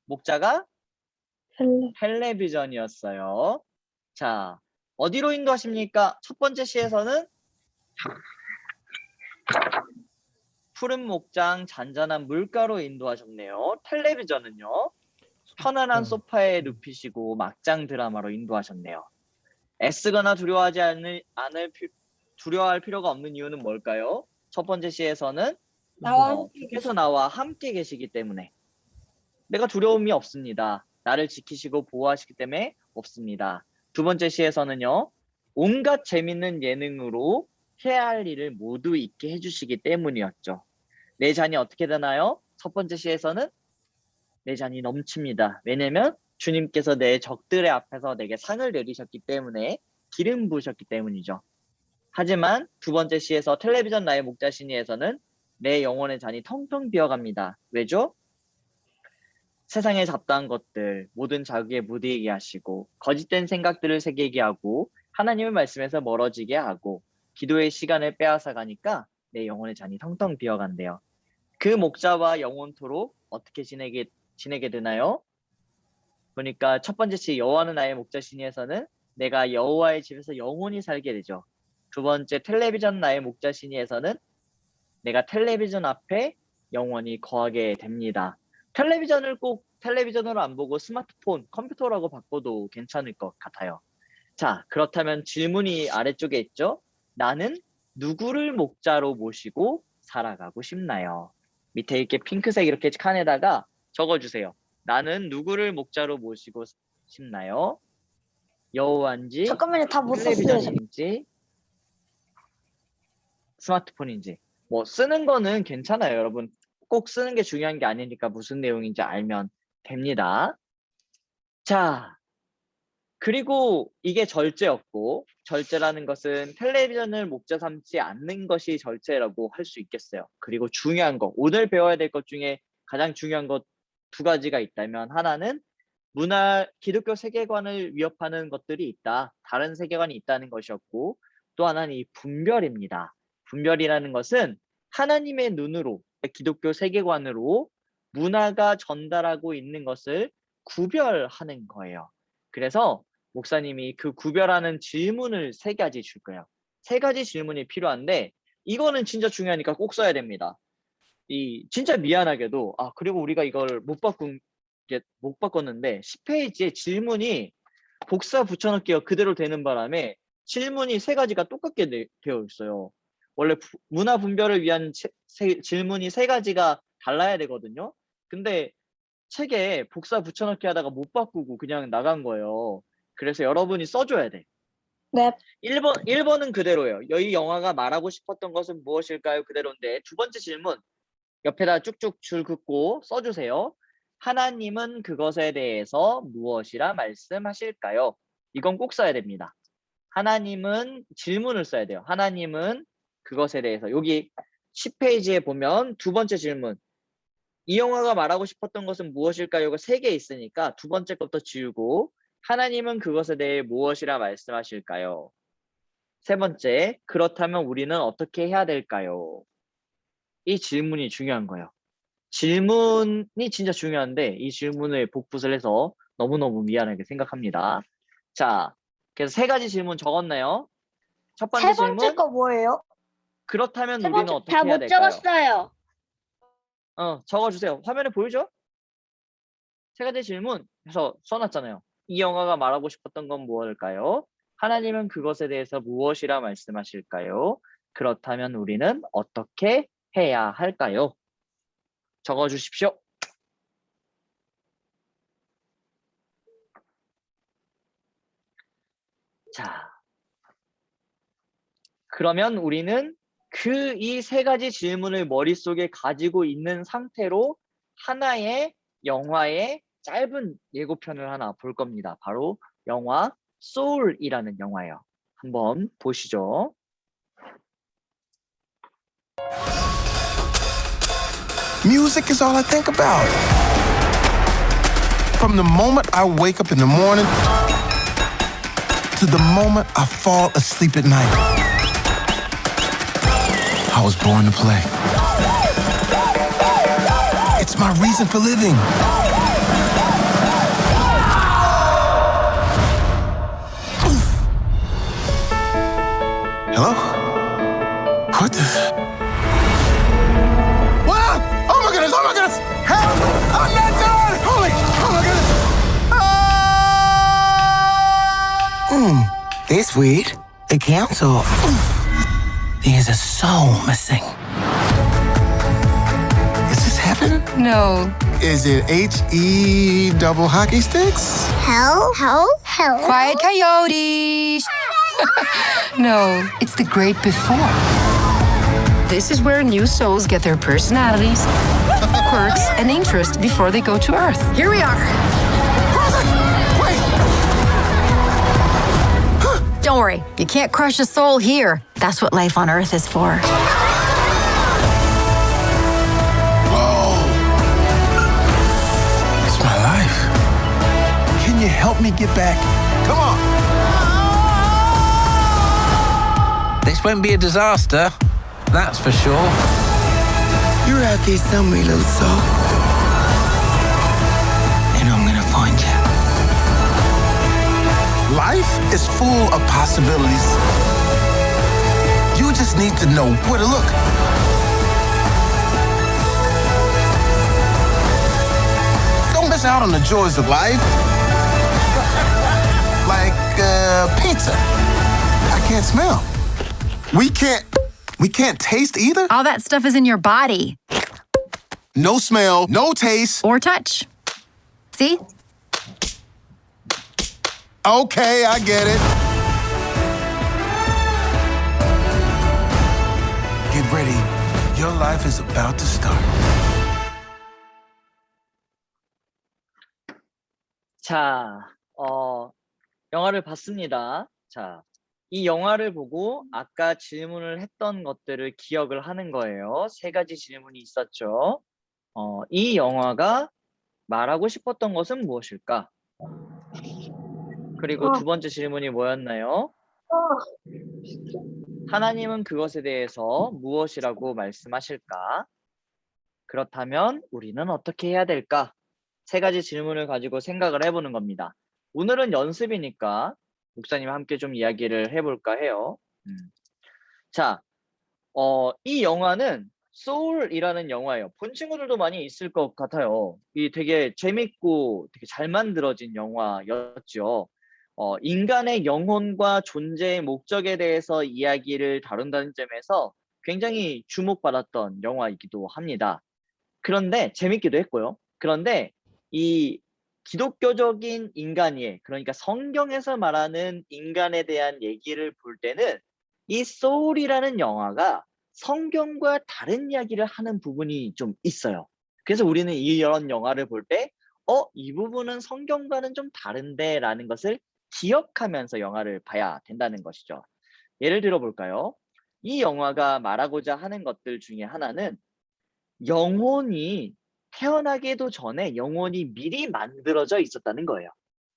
목자가 텔레비전이었어요. 자, 어디로 인도하십니까? 첫 번째 시에서는 푸른 목장, 잔잔한 물가로 인도하셨네요. 텔레비전은요, 편안한 소파에 눕히시고 막장 드라마로 인도하셨네요. 애쓰거나 두려워할 필요가 없는 이유는 뭘까요? 첫 번째 시에서는 주께서 나와 함께 계시기 때문에 내가 두려움이 없습니다. 나를 지키시고 보호하시기 때문에 없습니다. 두 번째 시에서는요, 온갖 재밌는 예능으로 해야 할 일을 모두 있게 해주시기 때문이었죠. 내 잔이 어떻게 되나요? 첫 번째 시에서는 내 잔이 넘칩니다. 왜냐면 주님께서 내 적들의 앞에서 내게 상을 내리셨기 때문에, 기름 부으셨기 때문이죠. 하지만 두 번째 시에서 텔레비전 나의 목자시니에서는 내 영혼의 잔이 텅텅 비어갑니다. 왜죠? 세상에 잡다한 것들, 모든 자극에 무디게 하시고 거짓된 생각들을 새기게 하고 하나님의 말씀에서 멀어지게 하고 기도의 시간을 빼앗아 가니까 내 영혼의 잔이 텅텅 비어간대요. 그 목자와 영원토록 어떻게 지내게 되나요? 보니까 첫 번째 시 여호와는 나의 목자시니에서는 내가 여호와의 집에서 영원히 살게 되죠. 두 번째 텔레비전 나의 목자시니에서는 내가 텔레비전 앞에 영원히 거하게 됩니다. 텔레비전을 꼭 텔레비전으로 안 보고 스마트폰, 컴퓨터라고 바꿔도 괜찮을 것 같아요. 자, 그렇다면 질문이 아래쪽에 있죠? 나는 누구를 목자로 모시고 살아가고 싶나요? 밑에 이렇게 핑크색 이렇게 칸에다가 적어주세요. 나는 누구를 목자로 모시고 싶나요? 여호와인지, 잠깐만요, 다 못 썼어요. 텔레비전인지, 스마트폰인지. 뭐 쓰는 거는 괜찮아요, 여러분. 꼭 쓰는 게 중요한 게 아니니까 무슨 내용인지 알면 됩니다. 자, 그리고 이게 절제였고, 절제라는 것은 텔레비전을 목자 삼지 않는 것이 절제라고 할 수 있겠어요. 그리고 중요한 거, 오늘 배워야 될 것 중에 가장 중요한 것 두 가지가 있다면, 하나는 기독교 세계관을 위협하는 것들이 있다, 다른 세계관이 있다는 것이었고, 또 하나는 이 분별입니다. 분별이라는 것은 하나님의 눈으로, 기독교 세계관으로 문화가 전달하고 있는 것을 구별하는 거예요. 그래서 목사님이 그 구별하는 질문을 3가지 줄 거예요. 3가지 질문이 필요한데 이거는 진짜 중요하니까 꼭 써야 됩니다. 진짜 미안하게도 그리고 우리가 이걸 못 바꿨는데 10페이지에 질문이 복사 붙여넣기가 그대로 되는 바람에 질문이 3가지가 똑같게 되어 있어요. 원래 문화 분별을 위한 질문이 3가지가 달라야 되거든요. 근데 책에 복사 붙여넣기 하다가 못 바꾸고 그냥 나간 거예요. 그래서 여러분이 써줘야 돼. 네. 1번은 그대로예요. 이 영화가 말하고 싶었던 것은 무엇일까요? 그대로인데 두 번째 질문 옆에다 쭉쭉 줄 긋고 써주세요. 하나님은 그것에 대해서 무엇이라 말씀하실까요? 이건 꼭 써야 됩니다. 하나님은 질문을 써야 돼요. 하나님은 그것에 대해서 여기 10페이지에 보면 두 번째 질문. 이 영화가 말하고 싶었던 것은 무엇일까요? 3개 있으니까 두 번째 것부터 지우고 하나님은 그것에 대해 무엇이라 말씀하실까요? 세 번째, 그렇다면 우리는 어떻게 해야 될까요? 이 질문이 중요한 거예요. 질문이 진짜 중요한데 이 질문을 복붙을 해서 너무너무 미안하게 생각합니다. 자, 그래서 3가지 질문 적었나요? 첫 번째 세 번째 질문, 거 뭐예요? 그렇다면 세 우리는 번째 어떻게 다 해야 못 될까요? 적었어요. 적어주세요. 화면에 보이죠? 3가지 질문 해서 써놨잖아요. 이 영화가 말하고 싶었던 건 무엇일까요? 하나님은 그것에 대해서 무엇이라 말씀하실까요? 그렇다면 우리는 어떻게 해야 할까요? 적어주십시오. 자, 그러면 우리는 이 3가지 질문을 머릿속에 가지고 있는 상태로 하나의 영화의 짧은 예고편을 하나 볼 겁니다. 바로 영화 소울이라는 영화예요. 한번 보시죠. Music is all I think about. From the moment I wake up in the morning to the moment I fall asleep at night. I was born to play. It's my reason for living. Oof. Hello? What the? Wow! Oh my goodness! Oh my goodness! Help! I'm not done! Holy! Oh my goodness! That's weird. The council. There's a soul missing. Is this heaven? No. Is it H-E double hockey sticks? Hell? Quiet coyotes. No, it's the great before. This is where new souls get their personalities, quirks, and interests before they go to Earth. Here we are. Don't worry, you can't crush a soul here. That's what life on Earth is for. Whoa. It's my life. Can you help me get back? Come on. This won't be a disaster, that's for sure. You're out there somewhere, little soul. And I'm gonna find you. Life is full of possibilities. You just need to know where to look. Don't miss out on the joys of life. Like pizza. I can't smell. We can't taste either. All that stuff is in your body. No smell, no taste. Or touch. See? Okay, I get it. Get ready. Your life is about to start. 자, 영화를 봤습니다. 자, 이 영화를 보고 아까 질문을 했던 것들을 기억을 하는 거예요. 3가지 질문이 있었죠. 이 영화가 말하고 싶었던 것은 무엇일까? 그리고 두 번째 질문이 뭐였나요? 하나님은 그것에 대해서 무엇이라고 말씀하실까? 그렇다면 우리는 어떻게 해야 될까? 3가지 질문을 가지고 생각을 해보는 겁니다. 오늘은 연습이니까 목사님과 함께 좀 이야기를 해볼까 해요. 자, 이 영화는 소울이라는 영화예요. 본 친구들도 많이 있을 것 같아요. 이 되게 재밌고 되게 잘 만들어진 영화였죠. 인간의 영혼과 존재의 목적에 대해서 이야기를 다룬다는 점에서 굉장히 주목받았던 영화이기도 합니다. 그런데 재밌기도 했고요. 그런데 이 기독교적인 인간이에, 그러니까 성경에서 말하는 인간에 대한 얘기를 볼 때는 이 소울이라는 영화가 성경과 다른 이야기를 하는 부분이 좀 있어요. 그래서 우리는 이런 영화를 볼 때 이 부분은 성경과는 좀 다른데 라는 것을 기억하면서 영화를 봐야 된다는 것이죠. 예를 들어 볼까요? 이 영화가 말하고자 하는 것들 중에 하나는 영혼이 태어나기도 전에 영혼이 미리 만들어져 있었다는 거예요.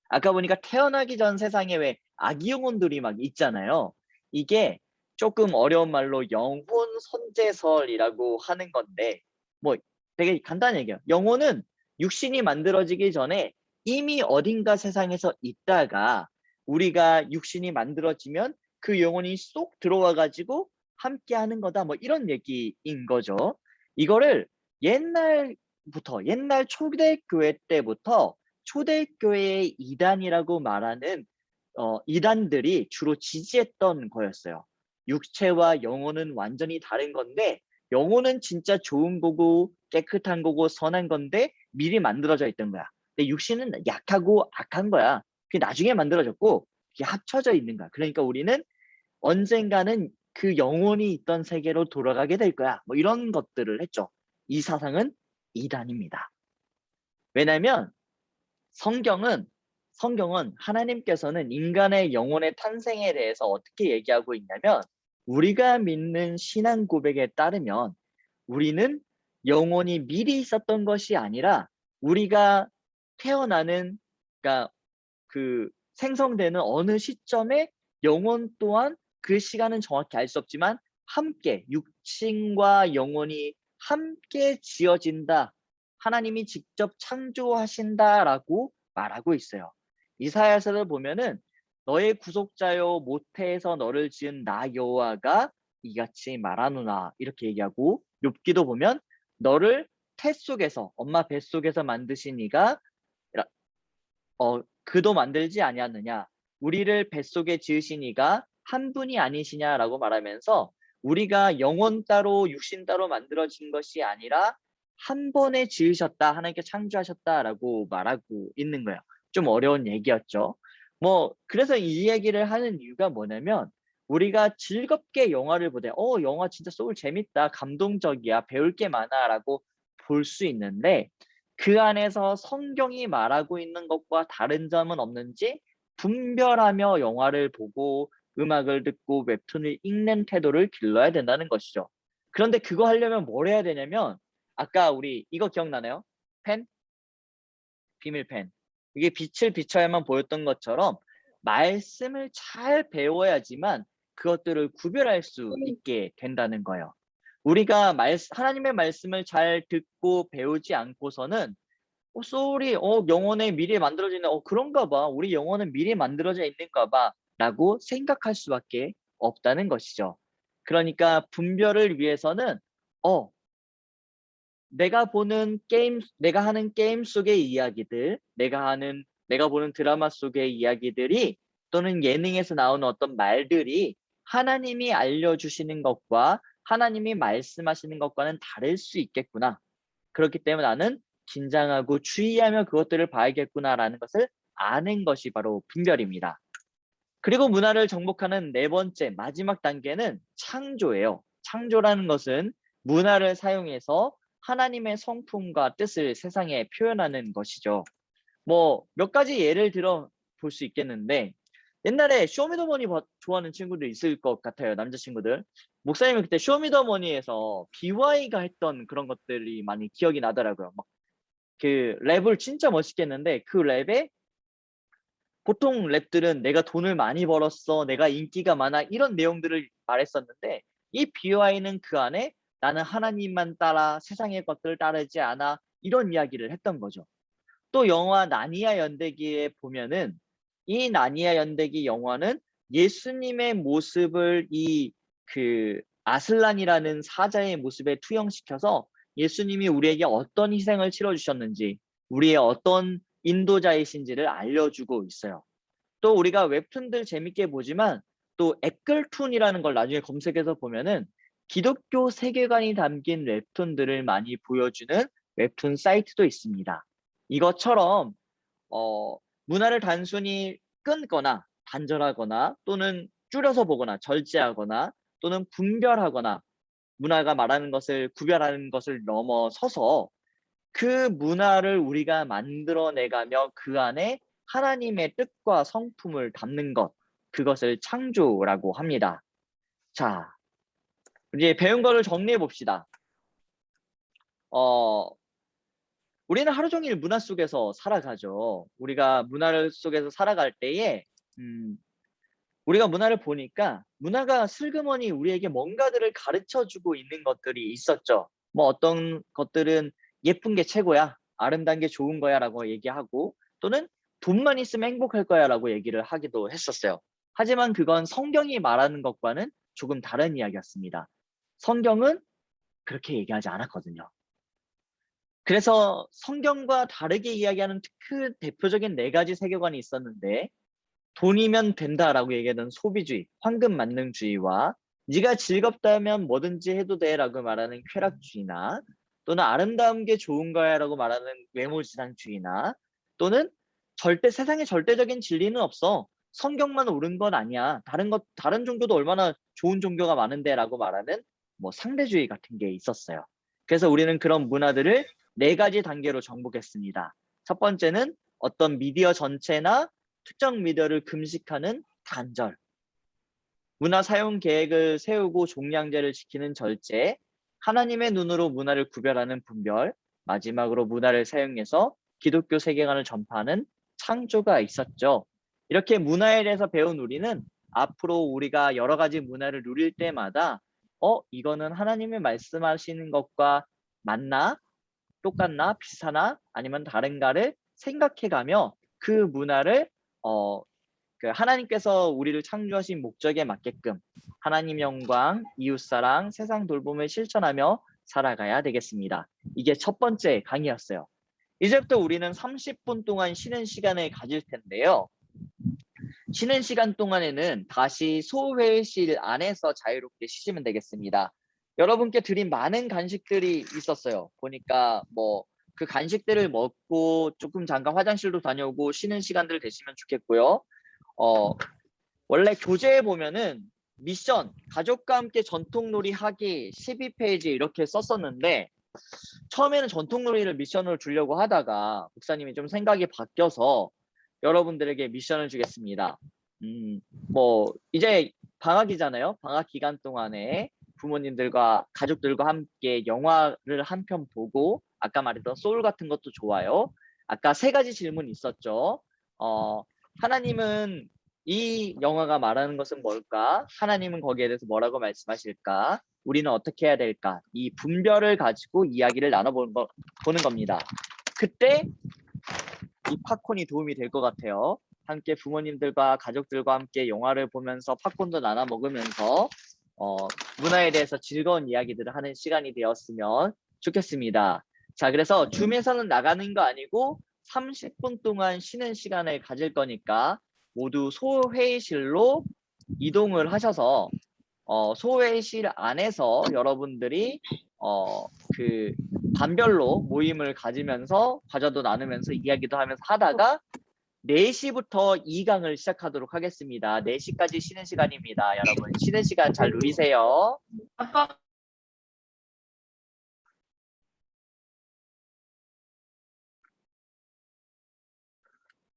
아까 보니까 태어나기 전 세상에 왜 아기 영혼들이 막 있잖아요. 이게 조금 어려운 말로 영혼 선제설이라고 하는 건데 뭐 되게 간단한 얘기예요. 영혼은 육신이 만들어지기 전에 이미 어딘가 세상에서 있다가 우리가 육신이 만들어지면 그 영혼이 쏙 들어와 가지고 함께 하는 거다. 뭐 이런 얘기인 거죠. 이거를 옛날부터 옛날 초대교회 때부터 초대교회의 이단이라고 말하는 이단들이 주로 지지했던 거였어요. 육체와 영혼은 완전히 다른 건데 영혼은 진짜 좋은 거고 깨끗한 거고 선한 건데 미리 만들어져 있던 거야. 근데 육신은 약하고 악한 거야. 그게 나중에 만들어졌고 그게 합쳐져 있는 거야. 그러니까 우리는 언젠가는 그 영혼이 있던 세계로 돌아가게 될 거야. 뭐 이런 것들을 했죠. 이 사상은 이단입니다. 왜냐면 성경은 하나님께서는 인간의 영혼의 탄생에 대해서 어떻게 얘기하고 있냐면 우리가 믿는 신앙 고백에 따르면 우리는 영혼이 미리 있었던 것이 아니라 우리가 태어나는 그러니까 그 생성되는 어느 시점에 영혼 또한 그 시간은 정확히 알 수 없지만 함께 육신과 영혼이 함께 지어진다. 하나님이 직접 창조하신다라고 말하고 있어요. 이사야서를 보면은 너의 구속자여 모태에서 너를 지은 나 여호와가 이같이 말하노라 이렇게 얘기하고 욥기도 보면 너를 태 속에서 엄마 뱃속에서 만드신 이가 그도 만들지 아니하느냐 우리를 뱃속에 지으신 이가 한 분이 아니시냐라고 말하면서 우리가 영혼 따로 육신 따로 만들어진 것이 아니라 한 번에 지으셨다 하나님께 창조하셨다라고 말하고 있는 거예요. 좀 어려운 얘기였죠. 뭐 그래서 이 얘기를 하는 이유가 뭐냐면 우리가 즐겁게 영화를 보되 영화 진짜 소울 재밌다 감동적이야 배울 게 많아라고 볼 수 있는데 그 안에서 성경이 말하고 있는 것과 다른 점은 없는지 분별하며 영화를 보고 음악을 듣고 웹툰을 읽는 태도를 길러야 된다는 것이죠. 그런데 그거 하려면 뭘 해야 되냐면 아까 우리 이거 기억나나요? 펜? 비밀펜. 이게 빛을 비춰야만 보였던 것처럼 말씀을 잘 배워야지만 그것들을 구별할 수 있게 된다는 거예요. 우리가 하나님의 말씀을 잘 듣고 배우지 않고서는 소울이 영혼에 미리 만들어지는 그런가 봐. 우리 영혼은 미리 만들어져 있는가 봐. 라고 생각할 수밖에 없다는 것이죠. 그러니까 분별을 위해서는 내가 하는 게임 속의 이야기들, 내가 보는 드라마 속의 이야기들이 또는 예능에서 나오는 어떤 말들이 하나님이 알려주시는 것과 하나님이 말씀하시는 것과는 다를 수 있겠구나. 그렇기 때문에 나는 긴장하고 주의하며 그것들을 봐야겠구나라는 것을 아는 것이 바로 분별입니다. 그리고 문화를 정복하는 네 번째 마지막 단계는 창조예요. 창조라는 것은 문화를 사용해서 하나님의 성품과 뜻을 세상에 표현하는 것이죠. 뭐 몇 가지 예를 들어 볼 수 있겠는데 옛날에 쇼미더머니 좋아하는 친구들 있을 것 같아요. 남자친구들. 목사님이 그때 쇼미더머니에서 BY가 했던 그런 것들이 많이 기억이 나더라고요. 막 그 랩을 진짜 멋있게 했는데 그 랩에 보통 랩들은 내가 돈을 많이 벌었어, 내가 인기가 많아 이런 내용들을 말했었는데 이 BY는 그 안에 나는 하나님만 따라 세상의 것들을 따르지 않아 이런 이야기를 했던 거죠. 또 영화 나니아 연대기에 보면은 이 나니아 연대기 영화는 예수님의 모습을 아슬란이라는 사자의 모습에 투영시켜서 예수님이 우리에게 어떤 희생을 치러주셨는지 우리의 어떤 인도자이신지를 알려주고 있어요. 또 우리가 웹툰들 재밌게 보지만 또 에클툰이라는 걸 나중에 검색해서 보면은 기독교 세계관이 담긴 웹툰들을 많이 보여주는 웹툰 사이트도 있습니다. 이것처럼 문화를 단순히 끊거나 단절하거나 또는 줄여서 보거나 절제하거나 또는 분별하거나 문화가 말하는 것을 구별하는 것을 넘어서서 그 문화를 우리가 만들어내가며 그 안에 하나님의 뜻과 성품을 담는 것, 그것을 창조라고 합니다. 자, 이제 배운 거를 정리해 봅시다. 우리는 하루 종일 문화 속에서 살아가죠. 우리가 문화 속에서 살아갈 때에 우리가 문화를 보니까 문화가 슬그머니 우리에게 뭔가들을 가르쳐주고 있는 것들이 있었죠. 뭐 어떤 것들은 예쁜 게 최고야, 아름다운 게 좋은 거야 라고 얘기하고, 또는 돈만 있으면 행복할 거야 라고 얘기를 하기도 했었어요. 하지만 그건 성경이 말하는 것과는 조금 다른 이야기였습니다. 성경은 그렇게 얘기하지 않았거든요. 그래서 성경과 다르게 이야기하는 그 대표적인 4가지 세계관이 있었는데, 돈이면 된다라고 얘기하던 소비주의, 황금만능주의와 네가 즐겁다면 뭐든지 해도 돼라고 말하는 쾌락주의나, 또는 아름다운 게 좋은 거야라고 말하는 외모지상주의나, 또는 세상에 절대적인 진리는 없어, 성경만 옳은 건 아니야, 다른 종교도 얼마나 좋은 종교가 많은데라고 말하는 뭐 상대주의 같은 게 있었어요. 그래서 우리는 그런 문화들을 4가지 단계로 정복했습니다. 첫 번째는 어떤 미디어 전체나 특정 미디어를 금식하는 단절, 문화 사용 계획을 세우고 종량제를 지키는 절제, 하나님의 눈으로 문화를 구별하는 분별, 마지막으로 문화를 사용해서 기독교 세계관을 전파하는 창조가 있었죠. 이렇게 문화에 대해서 배운 우리는 앞으로 우리가 여러 가지 문화를 누릴 때마다 이거는 하나님이 말씀하시는 것과 맞나? 똑같나? 비슷하나? 아니면 다른가를 생각해가며 그 문화를 하나님께서 우리를 창조하신 목적에 맞게끔 하나님 영광, 이웃사랑, 세상 돌봄을 실천하며 살아가야 되겠습니다. 이게 첫 번째 강의였어요. 이제부터 우리는 30분 동안 쉬는 시간을 가질 텐데요. 쉬는 시간 동안에는 다시 소회의실 안에서 자유롭게 쉬시면 되겠습니다. 여러분께 드린 많은 간식들이 있었어요. 보니까 뭐 그 간식들을 먹고 조금 잠깐 화장실도 다녀오고 쉬는 시간들 되시면 좋겠고요. 원래 교재에 보면은 미션, 가족과 함께 전통놀이 하기 12페이지 이렇게 썼었는데, 처음에는 전통놀이를 미션으로 주려고 하다가 목사님이 좀 생각이 바뀌어서 여러분들에게 미션을 주겠습니다. 뭐 이제 방학이잖아요. 방학 기간 동안에 부모님들과 가족들과 함께 영화를 한 편 보고, 아까 말했던 소울 같은 것도 좋아요. 아까 3가지 질문이 있었죠. 하나님은 이 영화가 말하는 것은 뭘까? 하나님은 거기에 대해서 뭐라고 말씀하실까? 우리는 어떻게 해야 될까? 이 분별을 가지고 이야기를 나눠보는 겁니다. 그때 이 팝콘이 도움이 될 것 같아요. 함께 부모님들과 가족들과 함께 영화를 보면서 팝콘도 나눠 먹으면서 문화에 대해서 즐거운 이야기들을 하는 시간이 되었으면 좋겠습니다. 자, 그래서 줌에서는 나가는 거 아니고 30분 동안 쉬는 시간을 가질 거니까 모두 소회의실로 이동을 하셔서 소회의실 안에서 여러분들이 그 반별로 모임을 가지면서 과자도 나누면서 이야기도 하면서 하다가 4시부터 2강을 시작하도록 하겠습니다. 4시까지 쉬는 시간입니다. 여러분 쉬는 시간 잘 누리세요. 아빠